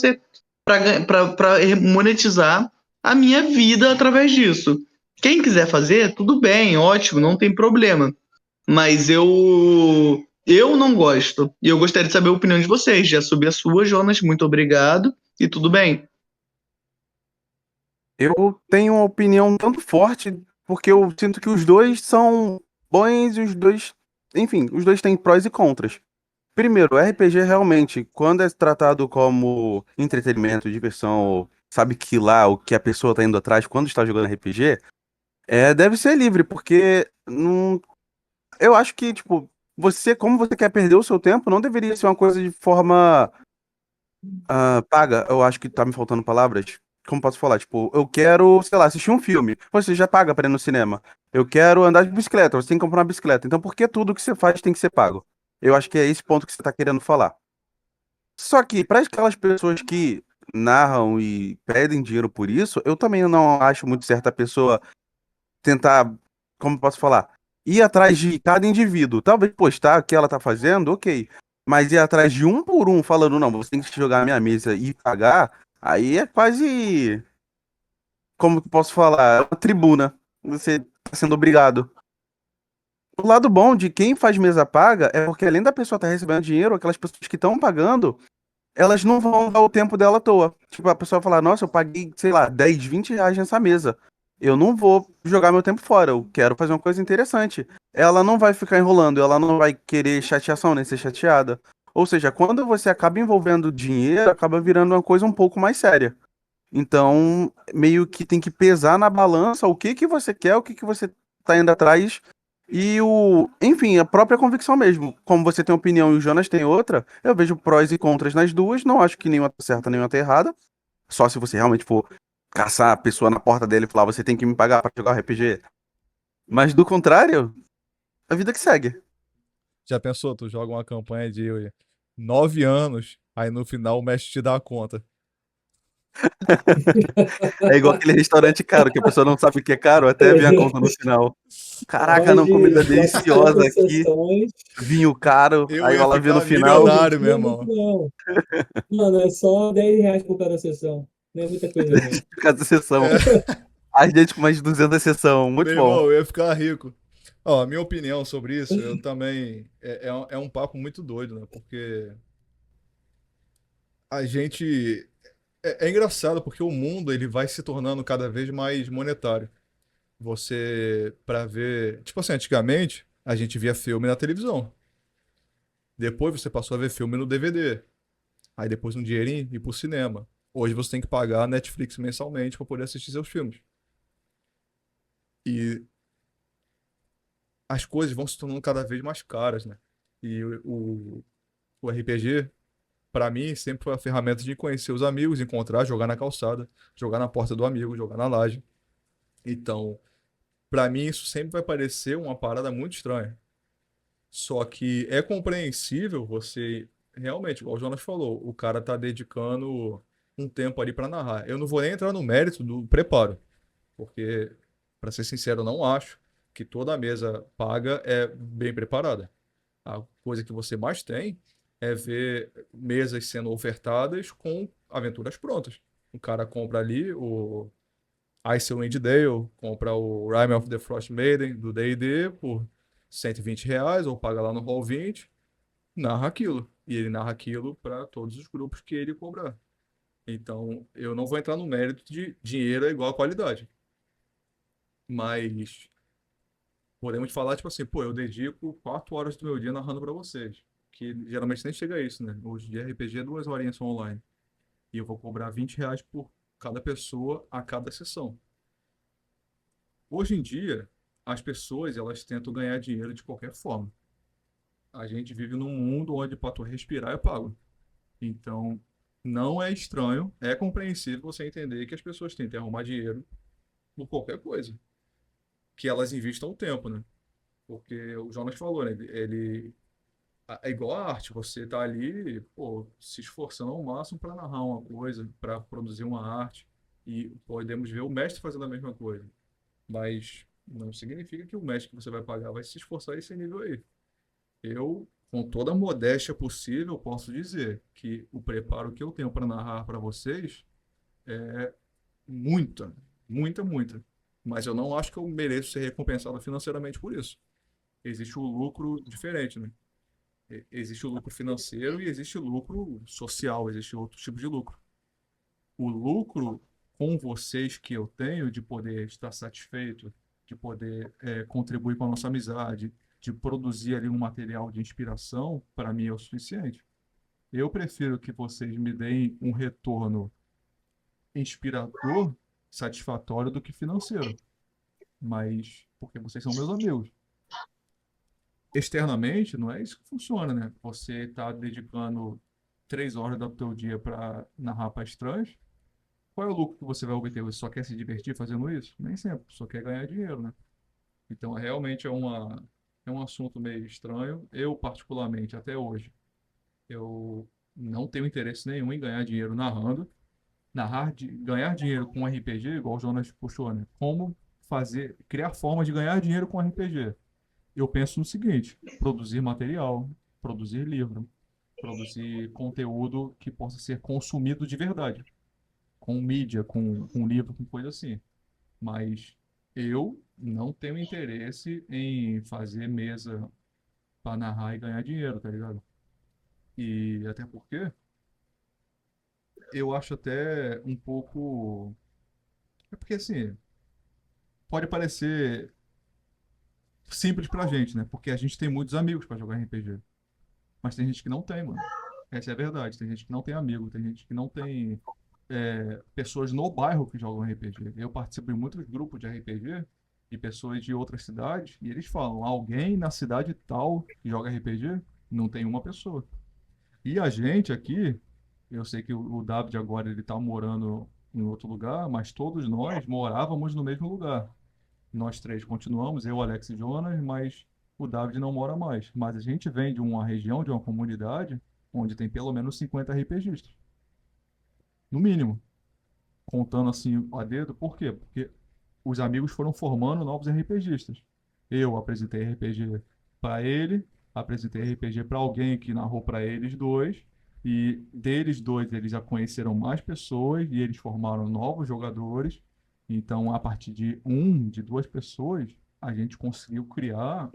monetizar a minha vida através disso. Quem quiser fazer, tudo bem, ótimo, não tem problema. Mas eu não gosto. E eu gostaria de saber a opinião de vocês. Já subi a sua, Jonas. Muito obrigado. E tudo bem. eu tenho uma opinião tanto forte, porque eu sinto que os dois são bons e os dois, enfim, os dois têm prós e contras. Primeiro, RPG realmente, quando é tratado como entretenimento, diversão, sabe que lá o que a pessoa tá indo atrás quando está jogando RPG, deve ser livre, porque não, eu acho que, tipo, como você quer perder o seu tempo, não deveria ser uma coisa de forma paga. Eu acho que tá me faltando palavras. Como posso falar? Tipo, eu quero, sei lá, assistir um filme. Você já paga pra ir no cinema. Eu quero andar de bicicleta, você tem que comprar uma bicicleta. Então, por que tudo que você faz tem que ser pago? Eu acho que é esse ponto que você tá querendo falar. Só que, para aquelas pessoas que narram e pedem dinheiro por isso, eu também não acho muito certo a pessoa tentar, como posso falar, ir atrás de cada indivíduo. Talvez postar o que ela tá fazendo, ok. Mas ir atrás de um por um, falando, não, você tem que jogar a minha mesa e pagar, aí é quase, como que eu posso falar, é uma tribuna. Você tá sendo obrigado. O lado bom de quem faz mesa paga é porque além da pessoa estar recebendo dinheiro, aquelas pessoas que estão pagando, elas não vão dar o tempo dela à toa. Tipo, a pessoa vai falar, nossa, eu paguei, sei lá, 10, 20 reais nessa mesa. Eu não vou jogar meu tempo fora, eu quero fazer uma coisa interessante. Ela não vai ficar enrolando, ela não vai querer chateação, nem ser chateada. Ou seja, quando você acaba envolvendo dinheiro, acaba virando uma coisa um pouco mais séria. Então, meio que tem que pesar na balança o que que você quer, o que que você tá indo atrás e enfim, a própria convicção mesmo. Como você tem uma opinião e o Jonas tem outra, eu vejo prós e contras nas duas, não acho que nenhuma tá certa, nenhuma tá errada. Só se você realmente for caçar a pessoa na porta dele e falar, você tem que me pagar pra jogar o RPG. Mas do contrário, a vida que segue. Já pensou? Tu joga uma campanha de 9 anos Aí no final o mestre te dá a conta. É igual aquele restaurante caro, que a pessoa não sabe o que é caro, até vem a conta no final. Caraca, não, comida Pode ter deliciosa aqui, exceções, vinho caro, Eu aí ia ela vê no ficar final. milionário, meu não é irmão. muito não. Mano, é só R$ 10 por cada sessão. Não é muita coisa não. Por causa da sessão. É, A gente com mais de 200 sessão, meu muito bom. irmão, eu ia ficar rico. Ó, a minha opinião sobre isso, eu também. É um papo muito doido, né? Porque a gente. É engraçado porque o mundo ele vai se tornando cada vez mais monetário. Você, pra ver. Tipo assim, antigamente a gente via filme na televisão. Depois você passou a ver filme no DVD. Aí depois um dinheirinho ir pro cinema. Hoje você tem que pagar a Netflix mensalmente para poder assistir seus filmes. E as coisas vão se tornando cada vez mais caras, né? E o RPG, pra mim, sempre foi a ferramenta de conhecer os amigos, encontrar, jogar na calçada, jogar na porta do amigo, jogar na laje. Então, pra mim, isso sempre vai parecer uma parada muito estranha. Só que é compreensível você, realmente, igual o Jonas falou, o cara tá dedicando um tempo ali pra narrar. Eu não vou nem entrar no mérito do preparo, porque, pra ser sincero, eu não acho que toda a mesa paga é bem preparada. A coisa que você mais tem é ver mesas sendo ofertadas com aventuras prontas. O cara compra ali o Icewind Dale, compra o Rime of the Frost Maiden do D&D por R$ 120, ou paga lá no Roll20, narra aquilo. E ele narra aquilo para todos os grupos que ele cobrar. Então, eu não vou entrar no mérito de dinheiro é igual a qualidade. Mas podemos falar, tipo assim, pô, eu dedico 4 horas do meu dia narrando pra vocês. Que geralmente nem chega a isso, né? Hoje de RPG é 2 horinhas só online. E eu vou cobrar R$ 20 por cada pessoa a cada sessão. Hoje em dia, as pessoas, elas tentam ganhar dinheiro de qualquer forma. A gente vive num mundo onde para tu respirar é pago. Então, não é estranho, é compreensível você entender que as pessoas tentem arrumar dinheiro por qualquer coisa. Que elas investam o tempo, né? Porque o Jonas falou, né? É igual a arte, você tá ali, pô, se esforçando ao máximo para narrar uma coisa, para produzir uma arte, e podemos ver o mestre fazendo a mesma coisa. Mas não significa que o mestre que você vai pagar vai se esforçar esse nível aí. Eu, com toda a modéstia possível, posso dizer que o preparo que eu tenho para narrar para vocês é muita, muita, muita. Mas eu não acho que eu mereço ser recompensado financeiramente por isso. Existe um lucro diferente, né? Existe o lucro financeiro e existe o lucro social, existe outro tipo de lucro. O lucro com vocês que eu tenho de poder estar satisfeito, de poder contribuir com a nossa amizade, de produzir ali um material de inspiração, para mim é o suficiente. Eu prefiro que vocês me deem um retorno inspirador, satisfatório do que financeiro, mas porque vocês são meus amigos. Externamente, não é isso que funciona, né? Você está dedicando 3 horas do teu dia para narrar para estranhos. Qual é o lucro que você vai obter? Você só quer se divertir fazendo isso? Nem sempre, só quer ganhar dinheiro, né? Então, realmente é um assunto meio estranho. Eu, particularmente, até hoje, eu não tenho interesse nenhum em ganhar dinheiro narrando. Ganhar dinheiro com RPG, igual o Jonas puxou, né? Como criar formas de ganhar dinheiro com RPG. Eu penso no seguinte: produzir material, produzir livro, produzir conteúdo que possa ser consumido de verdade, com mídia, com livro, com coisa assim. Mas eu não tenho interesse em fazer mesa para narrar e ganhar dinheiro, tá ligado? E até porque eu acho até um pouco. É porque assim, pode parecer simples pra gente, né? Porque a gente tem muitos amigos para jogar RPG. Mas tem gente que não tem, mano. Essa é a verdade. Tem gente que não tem amigo, tem gente que não tem pessoas no bairro que jogam RPG. Eu participo de muitos grupos de RPG e pessoas de outras cidades, e eles falam, alguém na cidade tal que joga RPG? Não tem uma pessoa. E a gente aqui, eu sei que o David agora ele tá morando em outro lugar, mas todos nós morávamos no mesmo lugar. Nós três continuamos, eu, Alex e Jonas, mas o David não mora mais. Mas a gente vem de uma região, de uma comunidade, onde tem pelo menos 50 RPGistas. No mínimo. Contando assim a dedo, por quê? Porque os amigos foram formando novos RPGistas. Eu apresentei RPG para ele, apresentei RPG para alguém que narrou para eles dois, e deles dois eles já conheceram mais pessoas e eles formaram novos jogadores. Então, a partir de duas pessoas, a gente conseguiu criar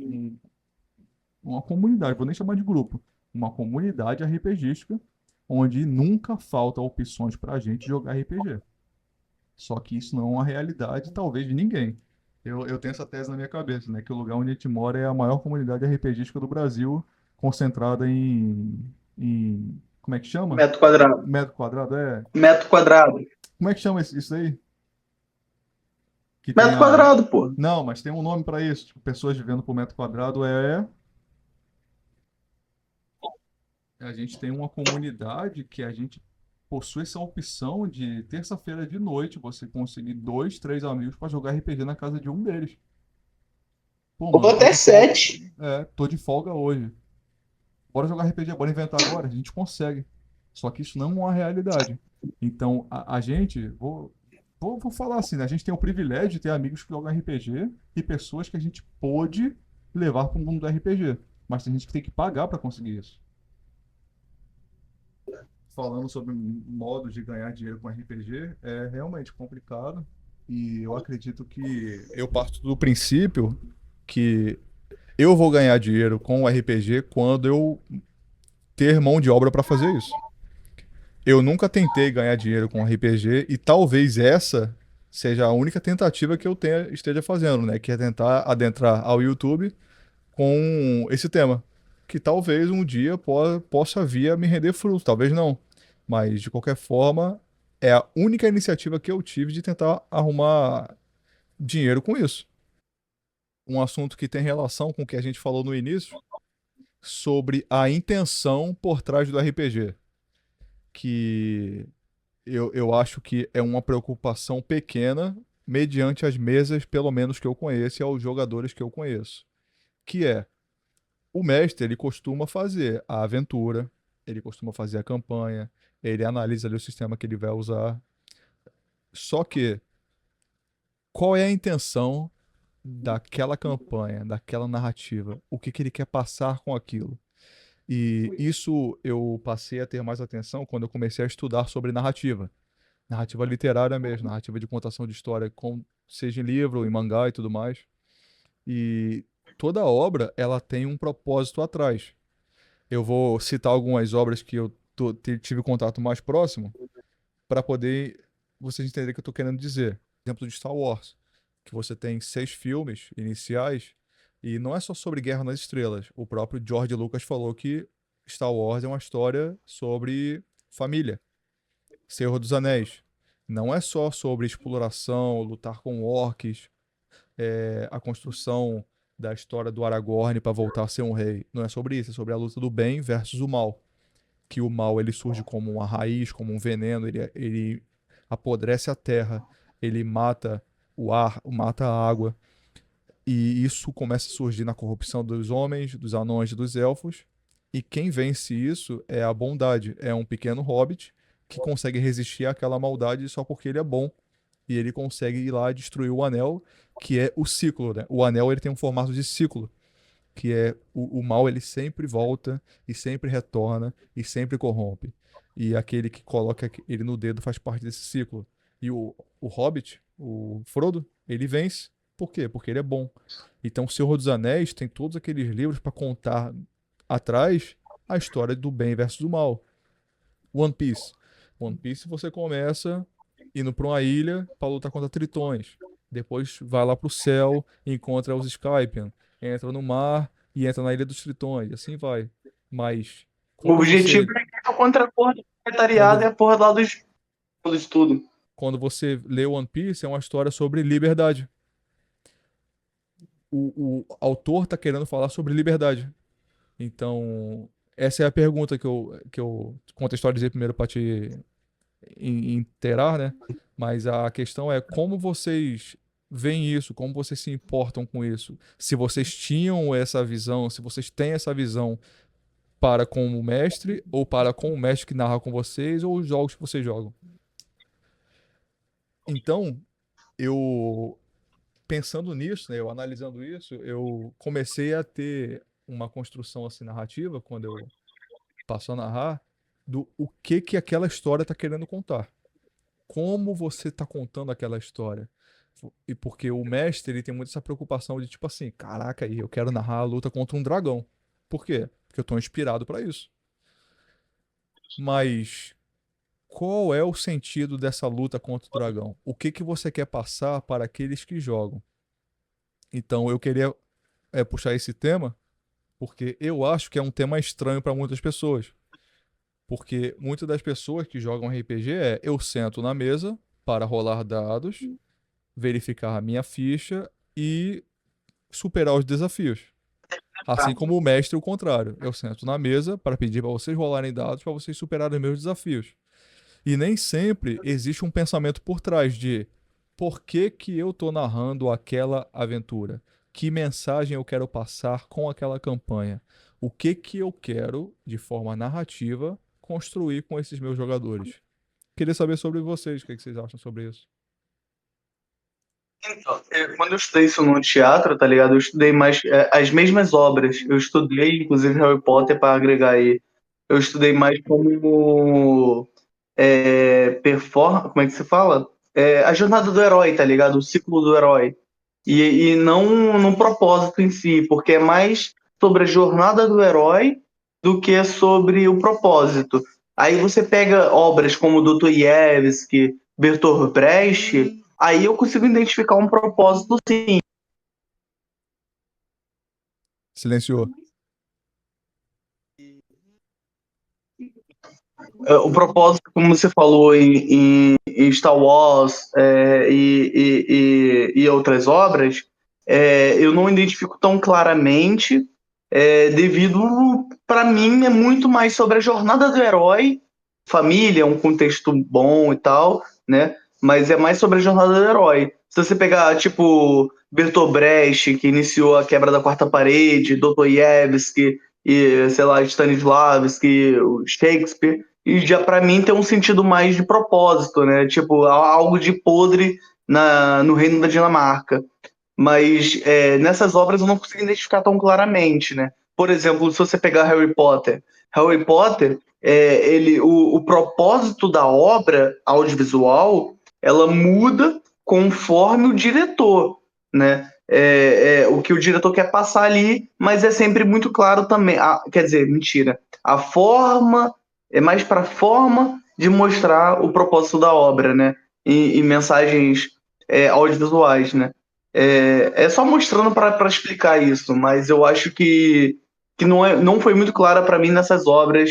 uma comunidade, vou nem chamar de grupo, uma comunidade RPGística, onde nunca falta opções para a gente jogar RPG. Só que isso não é uma realidade, talvez, de ninguém. Eu tenho essa tese na minha cabeça, né? Que o lugar onde a gente mora é a maior comunidade RPGística do Brasil, concentrada como é que chama? Metro quadrado. Metro quadrado, é. Metro quadrado. Como é que chama isso aí? Que tem Metro quadrado, pô. Não, mas tem um nome para isso. Tipo, pessoas vivendo por metro quadrado a gente tem uma comunidade que a gente possui essa opção de terça-feira de noite você conseguir dois, três amigos para jogar RPG na casa de um deles. Pô, Ou mano, tô até de folga. 7. Tô de folga hoje. Bora jogar RPG, bora inventar agora. A gente consegue. Só que isso não é uma realidade. Então, a gente, vou falar assim, né? A gente tem o privilégio de ter amigos que jogam RPG e pessoas que a gente pôde levar para o mundo do RPG. Mas tem gente que tem que pagar para conseguir isso. Falando sobre modos de ganhar dinheiro com RPG, é realmente complicado. E eu acredito que eu parto do princípio que eu vou ganhar dinheiro com o RPG quando eu ter mão de obra para fazer isso. Eu nunca tentei ganhar dinheiro com RPG e talvez essa seja a única tentativa que eu esteja fazendo, né? Que é tentar adentrar ao YouTube com esse tema. Que talvez um dia possa vir a me render fruto, talvez não. Mas, de qualquer forma, é a única iniciativa que eu tive de tentar arrumar dinheiro com isso. Um assunto que tem relação com o que a gente falou no início, sobre a intenção por trás do RPG. Que eu acho que é uma preocupação pequena, mediante as mesas, pelo menos que eu conheço, e aos jogadores que eu conheço. Que é, o mestre, ele costuma fazer a aventura, ele costuma fazer a campanha, ele analisa ali o sistema que ele vai usar. Só que, qual é a intenção daquela campanha, daquela narrativa? O que ele quer passar com aquilo? E isso eu passei a ter mais atenção quando eu comecei a estudar sobre narrativa. Narrativa literária mesmo, narrativa de contação de história, seja em livro, em mangá e tudo mais. E toda obra, ela tem um propósito atrás. Eu vou citar algumas obras que eu tive contato mais próximo para poder vocês entenderem o que eu estou querendo dizer. Exemplo de Star Wars, que você tem 6 filmes iniciais e não é só sobre Guerra nas Estrelas. O próprio George Lucas falou que Star Wars é uma história sobre família. Senhor dos Anéis não é só sobre exploração, lutar com orcs, a construção da história do Aragorn para voltar a ser um rei. Não é sobre isso, é sobre a luta do bem versus o mal. Que o mal ele surge como uma raiz, como um veneno, ele apodrece a terra, ele mata o ar, mata a água. E isso começa a surgir na corrupção dos homens, dos anões e dos elfos. E quem vence isso é a bondade. É um pequeno hobbit que consegue resistir àquela maldade só porque ele é bom. E ele consegue ir lá destruir o anel, que é o ciclo, né? O anel ele tem um formato de ciclo, que é o mal ele sempre volta e sempre retorna e sempre corrompe. E aquele que coloca ele no dedo faz parte desse ciclo. E o Hobbit, o Frodo, ele vence. Por quê? Porque ele é bom. Então, o Senhor dos Anéis tem todos aqueles livros para contar atrás a história do bem versus do mal. One Piece. One Piece você começa indo para uma ilha para lutar contra tritões. Depois vai lá pro céu e encontra os Skypian. Entra no mar e entra na ilha dos tritões. E assim vai. Mas O quando objetivo você, é que contra a porra do proletariado quando, e a porra lá dos tudo. quando você lê One Piece, é uma história sobre liberdade. O autor está querendo falar sobre liberdade. Então, essa é a pergunta que eu contextualizei primeiro para te inteirar, né? Mas a questão é como vocês veem isso, como vocês se importam com isso. Se vocês tinham essa visão, se vocês têm essa visão para com o mestre, ou para com o mestre que narra com vocês, ou os jogos que vocês jogam. Então, eu pensando nisso, né, eu analisando isso, eu comecei a ter uma construção assim narrativa quando eu passo a narrar do o que que aquela história está querendo contar. Como você está contando aquela história. E porque o mestre, ele tem muito essa preocupação de tipo assim, caraca, aí eu quero narrar a luta contra um dragão. Por quê? Porque eu estou inspirado para isso. Mas qual é o sentido dessa luta contra o dragão? O que que você quer passar para aqueles que jogam? Então eu queria puxar esse tema porque eu acho que é um tema estranho para muitas pessoas. Porque muitas das pessoas que jogam RPG eu sento na mesa para rolar dados, verificar a minha ficha e superar os desafios. Assim como o mestre, o contrário. Eu sento na mesa para pedir para vocês rolarem dados para vocês superarem os meus desafios. E nem sempre existe um pensamento por trás de por que que eu estou narrando aquela aventura? Que mensagem eu quero passar com aquela campanha? O que que eu quero, de forma narrativa, construir com esses meus jogadores? Queria saber sobre vocês, o que que vocês acham sobre isso? Então, quando eu estudei isso no teatro, tá ligado? Eu estudei mais as mesmas obras. Eu estudei, inclusive, Harry Potter para agregar aí. Eu estudei mais como como é que se fala? A jornada do herói, tá ligado? O ciclo do herói. E não no propósito em si, porque é mais sobre a jornada do herói do que sobre o propósito. Aí você pega obras como Dostoiévski, Bertolt Brecht, aí eu consigo identificar um propósito sim. Silenciou. O propósito, como você falou em Star Wars e outras obras, eu não identifico tão claramente, devido, para mim, é muito mais sobre a jornada do herói, família, um contexto bom e tal, né? Mas é mais sobre a jornada do herói. Se você pegar, tipo, Bertolt Brecht, que iniciou a quebra da quarta parede, Dostoiévski, e, sei lá, Stanislavski, o Shakespeare, e já para mim tem um sentido mais de propósito, né? Tipo, algo de podre no reino da Dinamarca. Mas nessas obras eu não consigo identificar tão claramente, né? Por exemplo, se você pegar Harry Potter, o propósito da obra audiovisual, ela muda conforme o diretor, né? O que o diretor quer passar ali, mas é sempre muito claro também. Quer dizer, mentira. A forma é mais para a forma de mostrar o propósito da obra, né? Em mensagens audiovisuais, né? É só mostrando para explicar isso, mas eu acho que não foi muito clara para mim nessas obras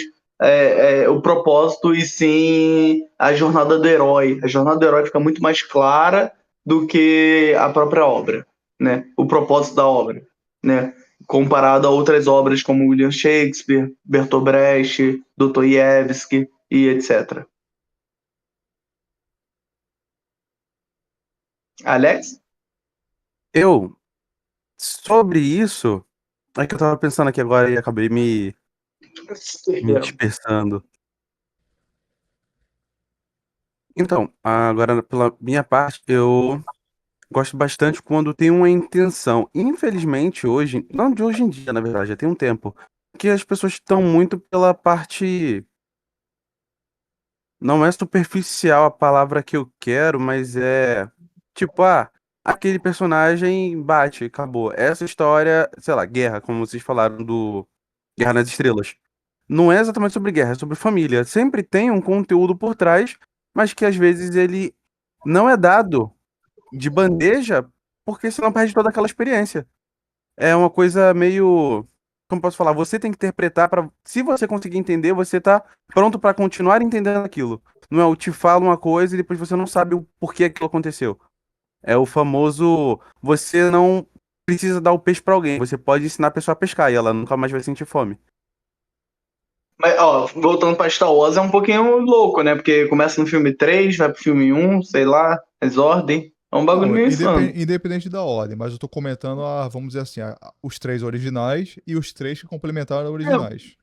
o propósito e sim a jornada do herói. A jornada do herói fica muito mais clara do que a própria obra, né? O propósito da obra, né? Comparado a outras obras como William Shakespeare, Bertolt Brecht, Dostoiévski e etc. Alex? Eu, sobre isso, é que eu tava pensando aqui agora e acabei me dispersando. Então, agora, pela minha parte, eu gosto bastante quando tem uma intenção. Infelizmente, hoje, não de hoje em dia, na verdade, já tem um tempo, que as pessoas estão muito pela parte. Não é superficial a palavra que eu quero, mas é. Tipo, aquele personagem bate, acabou. Essa história, sei lá, guerra, como vocês falaram do Guerra nas Estrelas. Não é exatamente sobre guerra, é sobre família. Sempre tem um conteúdo por trás, mas que às vezes ele não é dado de bandeja, porque senão perde toda aquela experiência. É uma coisa meio. Como posso falar? Você tem que interpretar para. Se você conseguir entender, você tá pronto para continuar entendendo aquilo. Não é eu te falo uma coisa e depois você não sabe o porquê aquilo aconteceu. É o famoso. Você não precisa dar o peixe para alguém. Você pode ensinar a pessoa a pescar e ela nunca mais vai sentir fome. Mas, ó, voltando pra Star Wars, é um pouquinho louco, né? Porque começa no filme 3, vai pro filme 1, sei lá, as ordem. É um bagulho Não, meio insano. independente da ordem, mas eu tô comentando, vamos dizer assim, os três originais e os três que complementaram É, originais.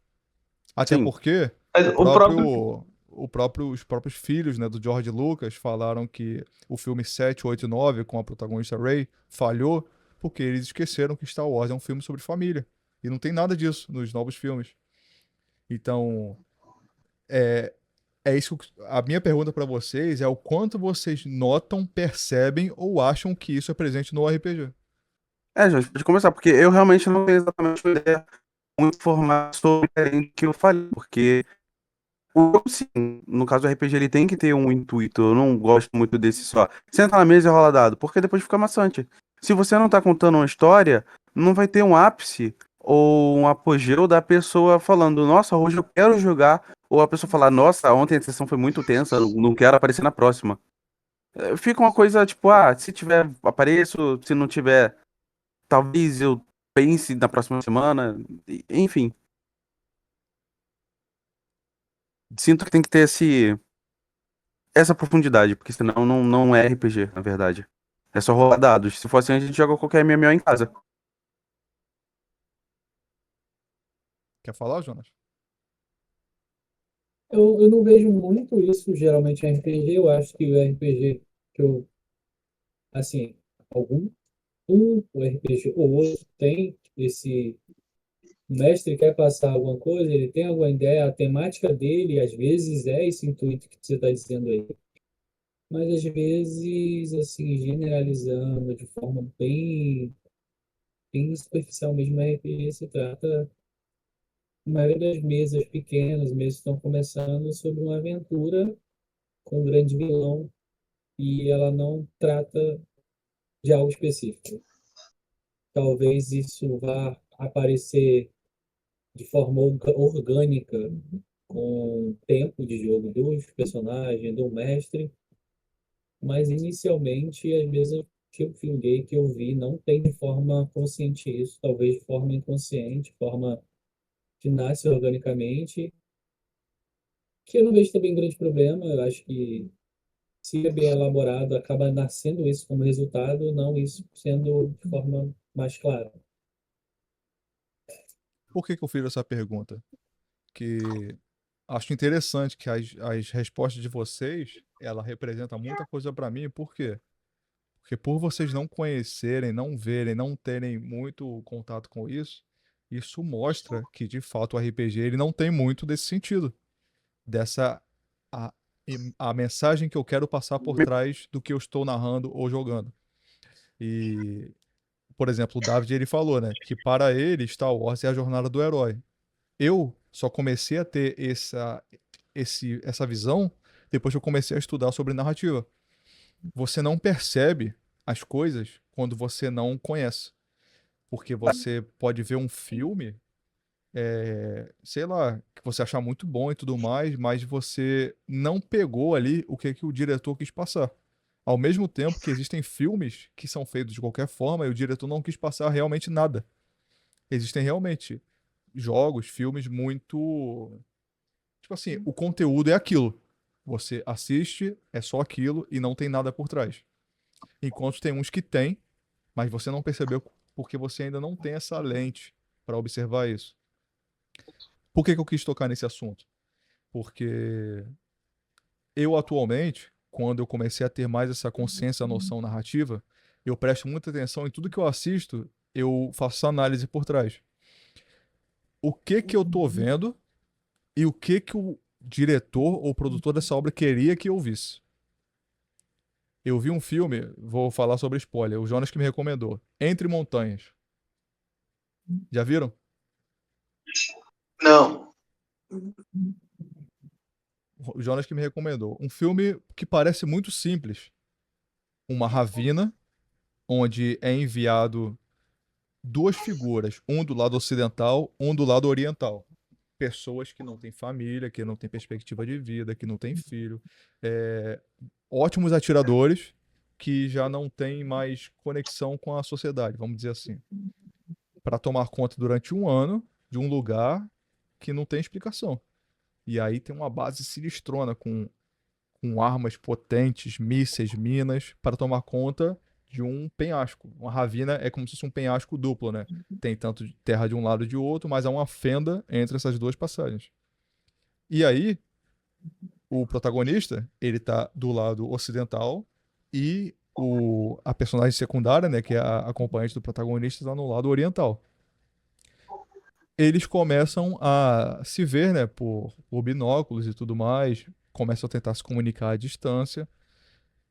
Até Sim. porque Mas o próprio. os próprios filhos, né, do George Lucas falaram que o filme 7, 8 e 9, com a protagonista Rey, falhou porque eles esqueceram que Star Wars é um filme sobre família. E não tem nada disso nos novos filmes. Então, é, é isso. A minha pergunta pra vocês é o quanto vocês notam, percebem ou acham que isso é presente no RPG. Jorge, pode começar, porque eu realmente não tenho exatamente uma ideia muito formada sobre o que eu falei, porque sim, no caso do RPG ele tem que ter um intuito, eu não gosto muito desse só, senta na mesa e rola dado, porque depois fica maçante. Se você não tá contando uma história, não vai ter um ápice ou um apogeu da pessoa falando, nossa, hoje eu quero jogar, ou a pessoa falar, nossa, ontem a sessão foi muito tensa, eu não quero aparecer na próxima. Fica uma coisa tipo, se tiver, apareço, se não tiver, talvez eu pense na próxima semana, enfim. Sinto que tem que ter essa profundidade, porque senão não é RPG, na verdade. É só rolar dados. Se fosse assim, a gente joga qualquer MMO em casa. Quer falar, Jonas? Eu não vejo muito isso geralmente em RPG. Eu acho que o RPG que eu, assim, algum o RPG ou outro tem esse o mestre quer passar alguma coisa, ele tem alguma ideia, a temática dele às vezes é esse intuito que você está dizendo aí. Mas às vezes, assim, generalizando de forma bem superficial mesmo, a RPG se trata, a maioria das mesas pequenas, mesas que estão começando sobre uma aventura com um grande vilão e ela não trata de algo específico. Talvez isso vá aparecer de forma orgânica com o tempo de jogo dos personagens, do mestre, mas inicialmente as mesas que eu joguei, que eu vi, não tem de forma consciente isso, talvez de forma inconsciente, forma que nasce organicamente, que eu não vejo também grande problema, eu acho que se é bem elaborado, acaba nascendo isso como resultado, não isso sendo de forma mais clara. Por que que eu fiz essa pergunta? Que acho interessante que as respostas de vocês, ela representa muita coisa pra mim. Por quê? Porque por vocês não conhecerem, não verem, não terem muito contato com isso, isso mostra que de fato o RPG ele não tem muito desse sentido, dessa a, a mensagem que eu quero passar por trás do que eu estou narrando ou jogando. E, por exemplo, o David ele falou, né, que para ele Star Wars é a jornada do herói. Eu só comecei a ter essa visão depois que eu comecei a estudar sobre narrativa. Você não percebe as coisas quando você não conhece. Porque você pode ver um filme, sei lá, que você achar muito bom e tudo mais, mas você não pegou ali o que o diretor quis passar. Ao mesmo tempo que existem filmes que são feitos de qualquer forma e o diretor não quis passar realmente nada. Existem realmente jogos, filmes muito. Tipo assim, o conteúdo é aquilo. Você assiste, é só aquilo e não tem nada por trás. Enquanto tem uns que tem, mas você não percebeu porque você ainda não tem essa lente para observar isso. Por que que eu quis tocar nesse assunto? Porque eu atualmente, quando eu comecei a ter mais essa consciência, a noção narrativa, eu presto muita atenção em tudo que eu assisto, eu faço análise por trás. O que que eu tô vendo e o que que o diretor ou produtor dessa obra queria que eu visse. Eu vi um filme, vou falar sobre spoiler, o Jonas que me recomendou, Entre Montanhas. Já viram? Não. O Jonas que me recomendou. Um filme que parece muito simples. Uma ravina, onde é enviado duas figuras, um do lado ocidental, um do lado oriental. Pessoas que não têm família, que não têm perspectiva de vida, que não têm filho. É, ótimos atiradores que já não têm mais conexão com a sociedade, vamos dizer assim. Para tomar conta durante um ano de um lugar que não tem explicação. E aí tem uma base sinistrona com armas potentes, mísseis, minas, para tomar conta de um penhasco. Uma ravina é como se fosse um penhasco duplo, né? Tem tanto terra de um lado e de outro, mas há uma fenda entre essas duas passagens. E aí, o protagonista, ele tá do lado ocidental e a personagem secundária, né, que é a acompanhante do protagonista, tá no lado oriental. Eles começam a se ver, né, por binóculos e tudo mais, começam a tentar se comunicar à distância.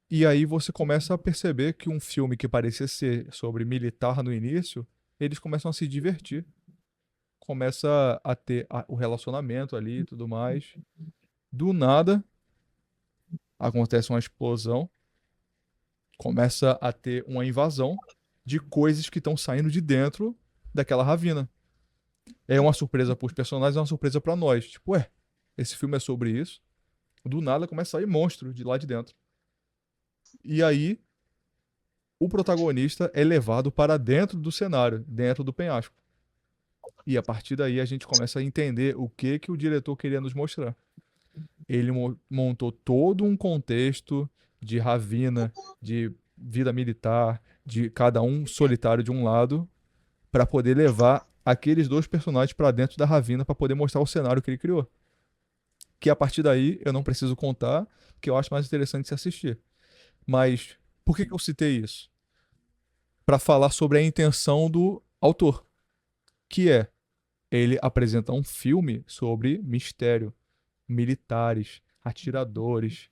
E aí você começa a perceber que um filme que parecia ser sobre militar no início, eles começam a se divertir. Começa a ter o relacionamento ali e tudo mais. Do nada, acontece uma explosão, começa a ter uma invasão de coisas que estão saindo de dentro daquela ravina. É uma surpresa para os personagens, é uma surpresa para nós. Tipo, ué, esse filme é sobre isso. Do nada começa a sair monstro de lá de dentro. E aí, o protagonista é levado para dentro do cenário, dentro do penhasco. E a partir daí a gente começa a entender o que que o diretor queria nos mostrar. Ele montou todo um contexto de ravina, de vida militar, de cada um solitário de um lado, para poder levar aqueles dois personagens para dentro da ravina para poder mostrar o cenário que ele criou. Que a partir daí eu não preciso contar, que eu acho mais interessante se assistir. Mas por que que eu citei isso? Para falar sobre a intenção do autor, que é ele apresenta um filme sobre mistério, militares, atiradores,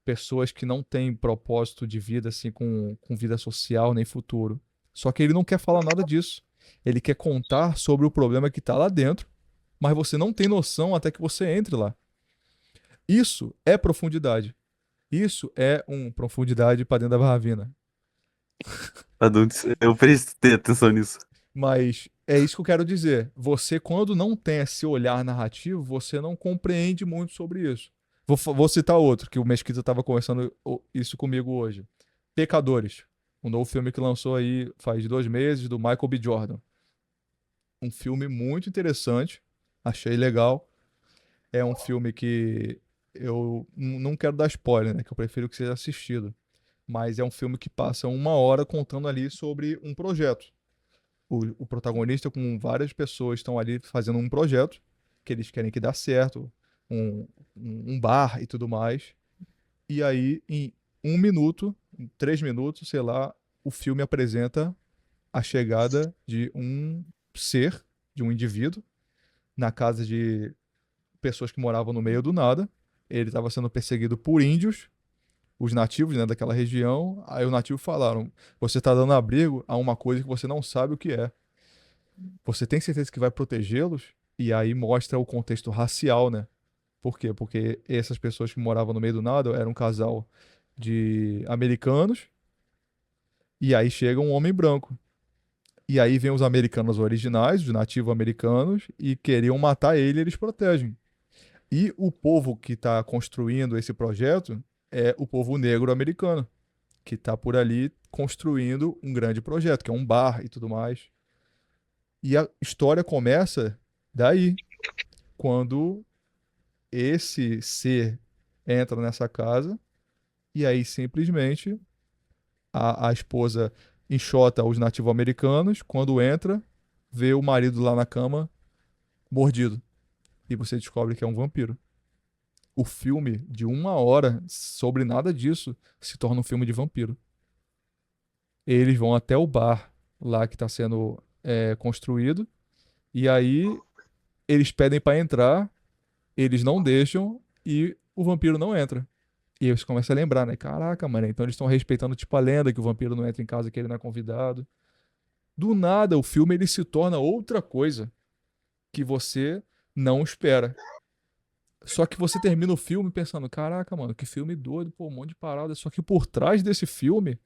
pessoas que não têm propósito de vida assim com vida social nem futuro. Só que ele não quer falar nada disso. Ele quer contar sobre o problema que está lá dentro, mas você não tem noção até que você entre lá. Isso é profundidade. Isso é profundidade para dentro da ravina. Adultos, eu prestei atenção nisso. Mas é isso que eu quero dizer. Você, quando não tem esse olhar narrativo, você não compreende muito sobre isso. Vou citar outro, que o Mesquita estava conversando isso comigo hoje. Pecadores. Um novo filme que lançou aí faz 2 meses, do Michael B. Jordan. Um filme muito interessante. Achei legal. É um filme que eu não quero dar spoiler, né? Que eu prefiro que seja assistido. Mas é um filme que passa 1 hora contando ali sobre um projeto. O protagonista com várias pessoas estão ali fazendo um projeto que eles querem que dê certo, um bar e tudo mais. E aí, em 1 minuto, em 3 minutos, sei lá, o filme apresenta a chegada de um ser, de um indivíduo, na casa de pessoas que moravam no meio do nada. Ele estava sendo perseguido por índios, os nativos, né, daquela região. Aí os nativos falaram: você está dando abrigo a uma coisa que você não sabe o que é. Você tem certeza que vai protegê-los? E aí mostra o contexto racial, né? Por quê? Porque essas pessoas que moravam no meio do nada eram um casal de americanos, e aí chega um homem branco. E aí vem os americanos originais, os nativos americanos, e queriam matar ele, e eles protegem. E o povo que está construindo esse projeto é o povo negro americano, que está por ali construindo um grande projeto, que é um bar e tudo mais. E a história começa daí, quando esse ser entra nessa casa e aí simplesmente a esposa enxota os nativo-americanos, quando entra, vê o marido lá na cama mordido e você descobre que é um vampiro. O filme de 1 hora sobre nada disso se torna um filme de vampiro. Eles vão até o bar lá que está sendo construído e aí eles pedem para entrar, eles não deixam e o vampiro não entra. E aí você começa a lembrar, né? Caraca, mano, então eles estão respeitando tipo a lenda que o vampiro não entra em casa, que ele não é convidado. Do nada, o filme ele se torna outra coisa que você não espera. Só que você termina o filme pensando, caraca, mano, que filme doido, pô, um monte de parada. Só que por trás desse filme,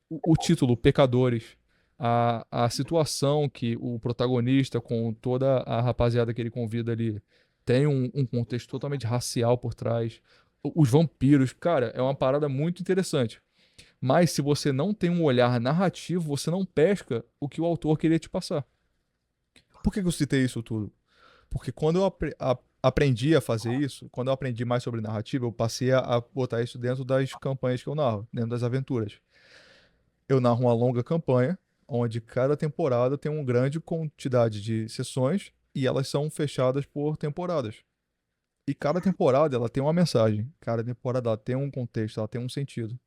o título, Pecadores, a situação que o protagonista, com toda a rapaziada que ele convida ali, tem um contexto totalmente racial por trás. Os vampiros, cara, é uma parada muito interessante. Mas se você não tem um olhar narrativo, você não pesca o que o autor queria te passar. Por que que eu citei isso tudo? Porque quando eu aprendi a fazer isso, quando eu aprendi mais sobre narrativa, eu passei a botar isso dentro das campanhas que eu narro, dentro das aventuras. Eu narro uma longa campanha, onde cada temporada tem uma grande quantidade de sessões e elas são fechadas por temporadas. E cada temporada ela tem uma mensagem, cada temporada ela tem um contexto, ela tem um sentido.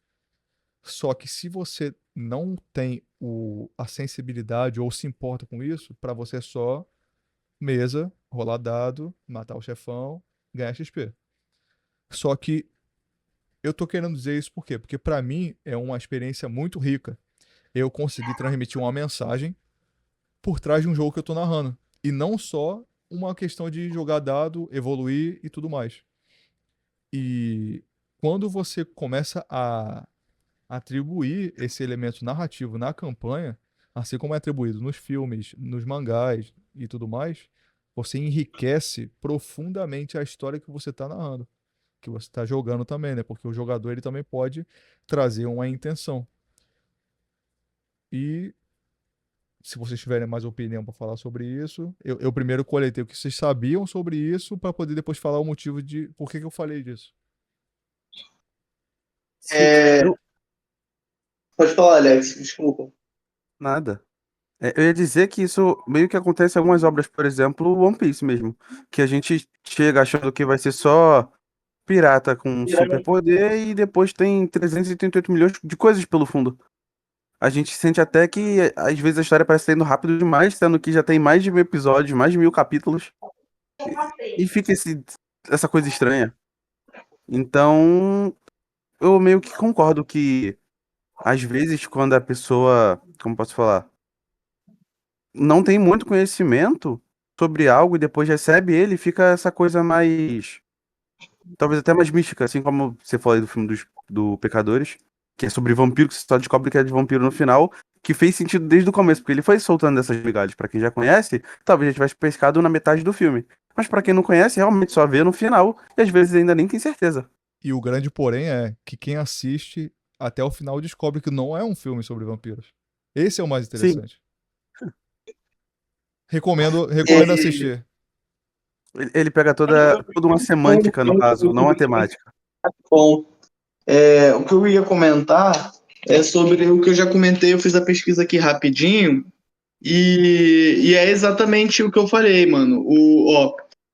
Só que se você não tem a sensibilidade ou se importa com isso, pra você é só mesa, rolar dado, matar o chefão, ganhar XP. Só que eu tô querendo dizer isso por quê? Porque pra mim é uma experiência muito rica. Eu consegui transmitir uma mensagem por trás de um jogo que eu tô narrando. E não só uma questão de jogar dado, evoluir e tudo mais. E quando você começa a atribuir esse elemento narrativo na campanha, assim como é atribuído nos filmes, nos mangás e tudo mais, você enriquece profundamente a história que você está narrando, que você está jogando também, né? Porque o jogador ele também pode trazer uma intenção. E se vocês tiverem mais opinião para falar sobre isso, eu primeiro coletei o que vocês sabiam sobre isso para poder depois falar o motivo de por que que eu falei disso. Sim, eu, Pode falar, Alex, desculpa. nada. Eu ia dizer que isso meio que acontece em algumas obras, por exemplo, One Piece mesmo. Que a gente chega achando que vai ser só pirata com superpoder e depois tem 338 milhões de coisas pelo fundo. A gente sente até que às vezes a história parece estar indo rápido demais, sendo que já tem mais de 1000 episódios, mais de 1000 capítulos, e fica essa coisa estranha. Então, eu meio que concordo que às vezes quando a pessoa, como posso falar, não tem muito conhecimento sobre algo e depois recebe ele, fica essa coisa mais, talvez até mais mística, assim como você falou aí do filme do Pecadores, que é sobre vampiro, que você só descobre que é de vampiro no final, que fez sentido desde o começo, porque ele foi soltando essas migalhas. Pra quem já conhece, talvez já tivesse pescado na metade do filme. Mas pra quem não conhece, realmente só vê no final, e às vezes ainda nem tem certeza. E o grande porém é que quem assiste até o final descobre que não é um filme sobre vampiros. Esse é o mais Sim, interessante. Recomendo É, assistir. ele pega toda uma semântica, no caso, não a temática. bom, o que eu ia comentar é sobre o que eu já comentei, eu fiz a pesquisa aqui rapidinho, e é exatamente o que eu falei, mano.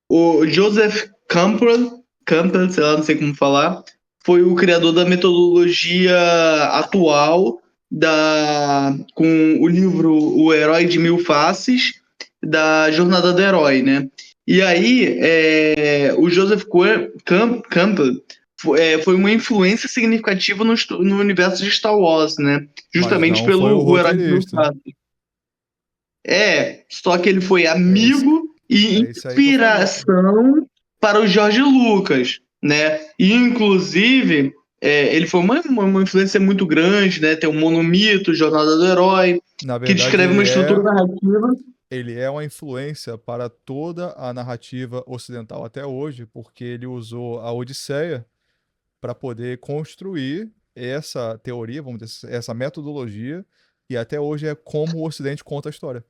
O Joseph Campbell, sei lá, não sei como falar, foi o criador da metodologia atual com o livro O Herói de Mil Faces, da Jornada do Herói, né? E aí, o Joseph Campbell foi uma influência significativa no universo de Star Wars, né? Mas Justamente não foi o pelo o Herói de Mil roteirista. Faces. Só que ele foi É isso, amigo e é isso aí que eu falei, pô. inspiração para o George Lucas, né? E, inclusive, ele foi uma influência muito grande, né? Tem o Monomito, Jornada do Herói, Na que verdade, descreve uma estrutura narrativa. ele é uma influência para toda a narrativa ocidental até hoje, porque ele usou a Odisseia para poder construir essa teoria, vamos dizer, essa metodologia, e até hoje é como o Ocidente conta a história.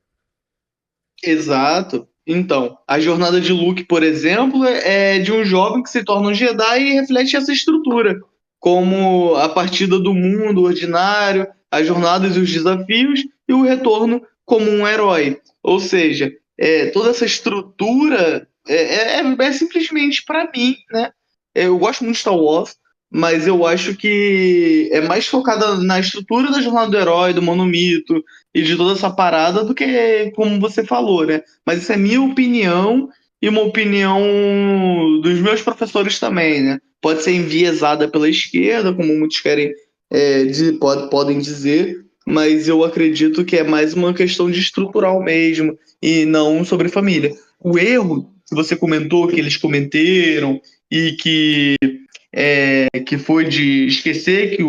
Exato. Então, a jornada de Luke, por exemplo, é de um jovem que se torna um Jedi e reflete essa estrutura, como a partida do mundo ordinário, as jornadas e os desafios, e o retorno como um herói. Ou seja, toda essa estrutura é simplesmente para mim, né? Eu gosto muito de Star Wars, mas eu acho que é mais focada na estrutura da jornada do herói, do monomito, e de toda essa parada do que como você falou, né? Mas isso é minha opinião e uma opinião dos meus professores também, né? Pode ser enviesada pela esquerda, como muitos querem, podem dizer, mas eu acredito que é mais uma questão de estrutural mesmo e não sobre família. O erro que você comentou, que eles cometeram e que foi de esquecer que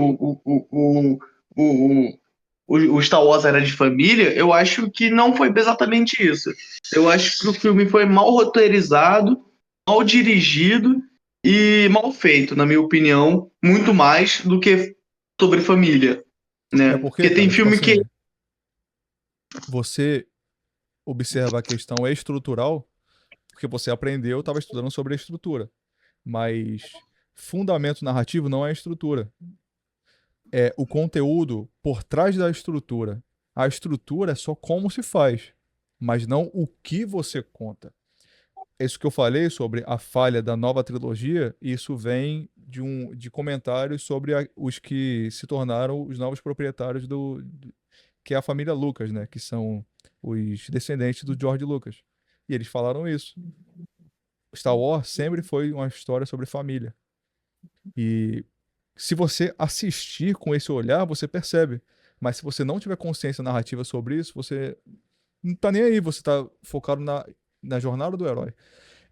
o Star Wars era de família, eu acho que não foi exatamente isso. Eu acho que o filme foi mal roteirizado, mal dirigido e mal feito, na minha opinião, muito mais do que sobre família, É né? porque, Porque tem cara, tipo filme que assim, você observa a questão estrutural, porque você aprendeu, estava estudando sobre a estrutura. Mas fundamento narrativo não é a estrutura. É o conteúdo por trás da estrutura. A estrutura é só como se faz, mas não o que você conta. isso que eu falei sobre a falha da nova trilogia, isso vem de comentários sobre os que se tornaram os novos proprietários que é a família Lucas, né? Que são os descendentes do George Lucas. E eles falaram isso. Star Wars sempre foi uma história sobre família. E se você assistir com esse olhar, você percebe. Mas se você não tiver consciência narrativa sobre isso, você não tá nem aí, você tá focado na jornada do herói.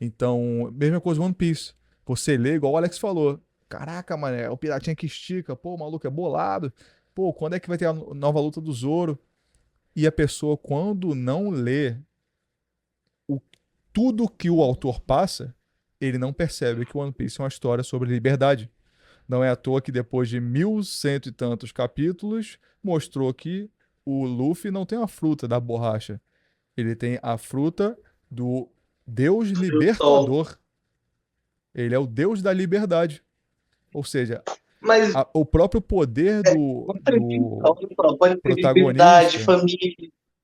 Então, mesma coisa One Piece. Você lê, igual o Alex falou. Caraca, mano, é o piratinha que estica. Pô, o maluco é bolado. Pô, quando é que vai ter a nova luta do Zoro? E a pessoa, quando não lê o, tudo que o autor passa, ele não percebe que o One Piece é uma história sobre liberdade. Não é à toa que depois de 1100 e tantos capítulos, mostrou que o Luffy não tem a fruta da borracha. Ele tem a fruta do Deus Sol. libertador. Ele é o Deus da liberdade. Ou seja, Mas o próprio poder do pode ter liberdade, protagonista. família,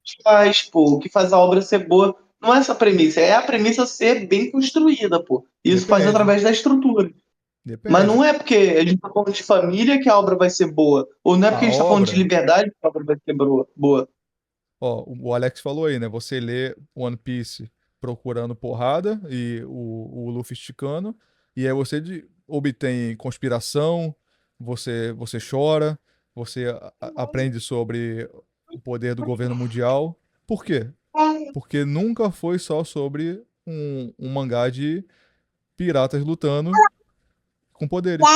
que faz, pô, o que faz a obra ser boa. Não é essa a premissa, é a premissa ser bem construída, pô. Isso faz Depende. através da estrutura. Mas Depende. não é porque a gente tá falando de família que a obra vai ser boa. Ou não é A porque a gente tá falando de obra. liberdade que a obra vai ser boa. Ó, o Alex falou aí, né? Você lê One Piece procurando porrada e o Luffy esticando, e aí você obtém conspiração, você chora, você aprende sobre o poder do governo mundial. Por quê? Porque nunca foi só sobre um mangá de piratas lutando com poderes.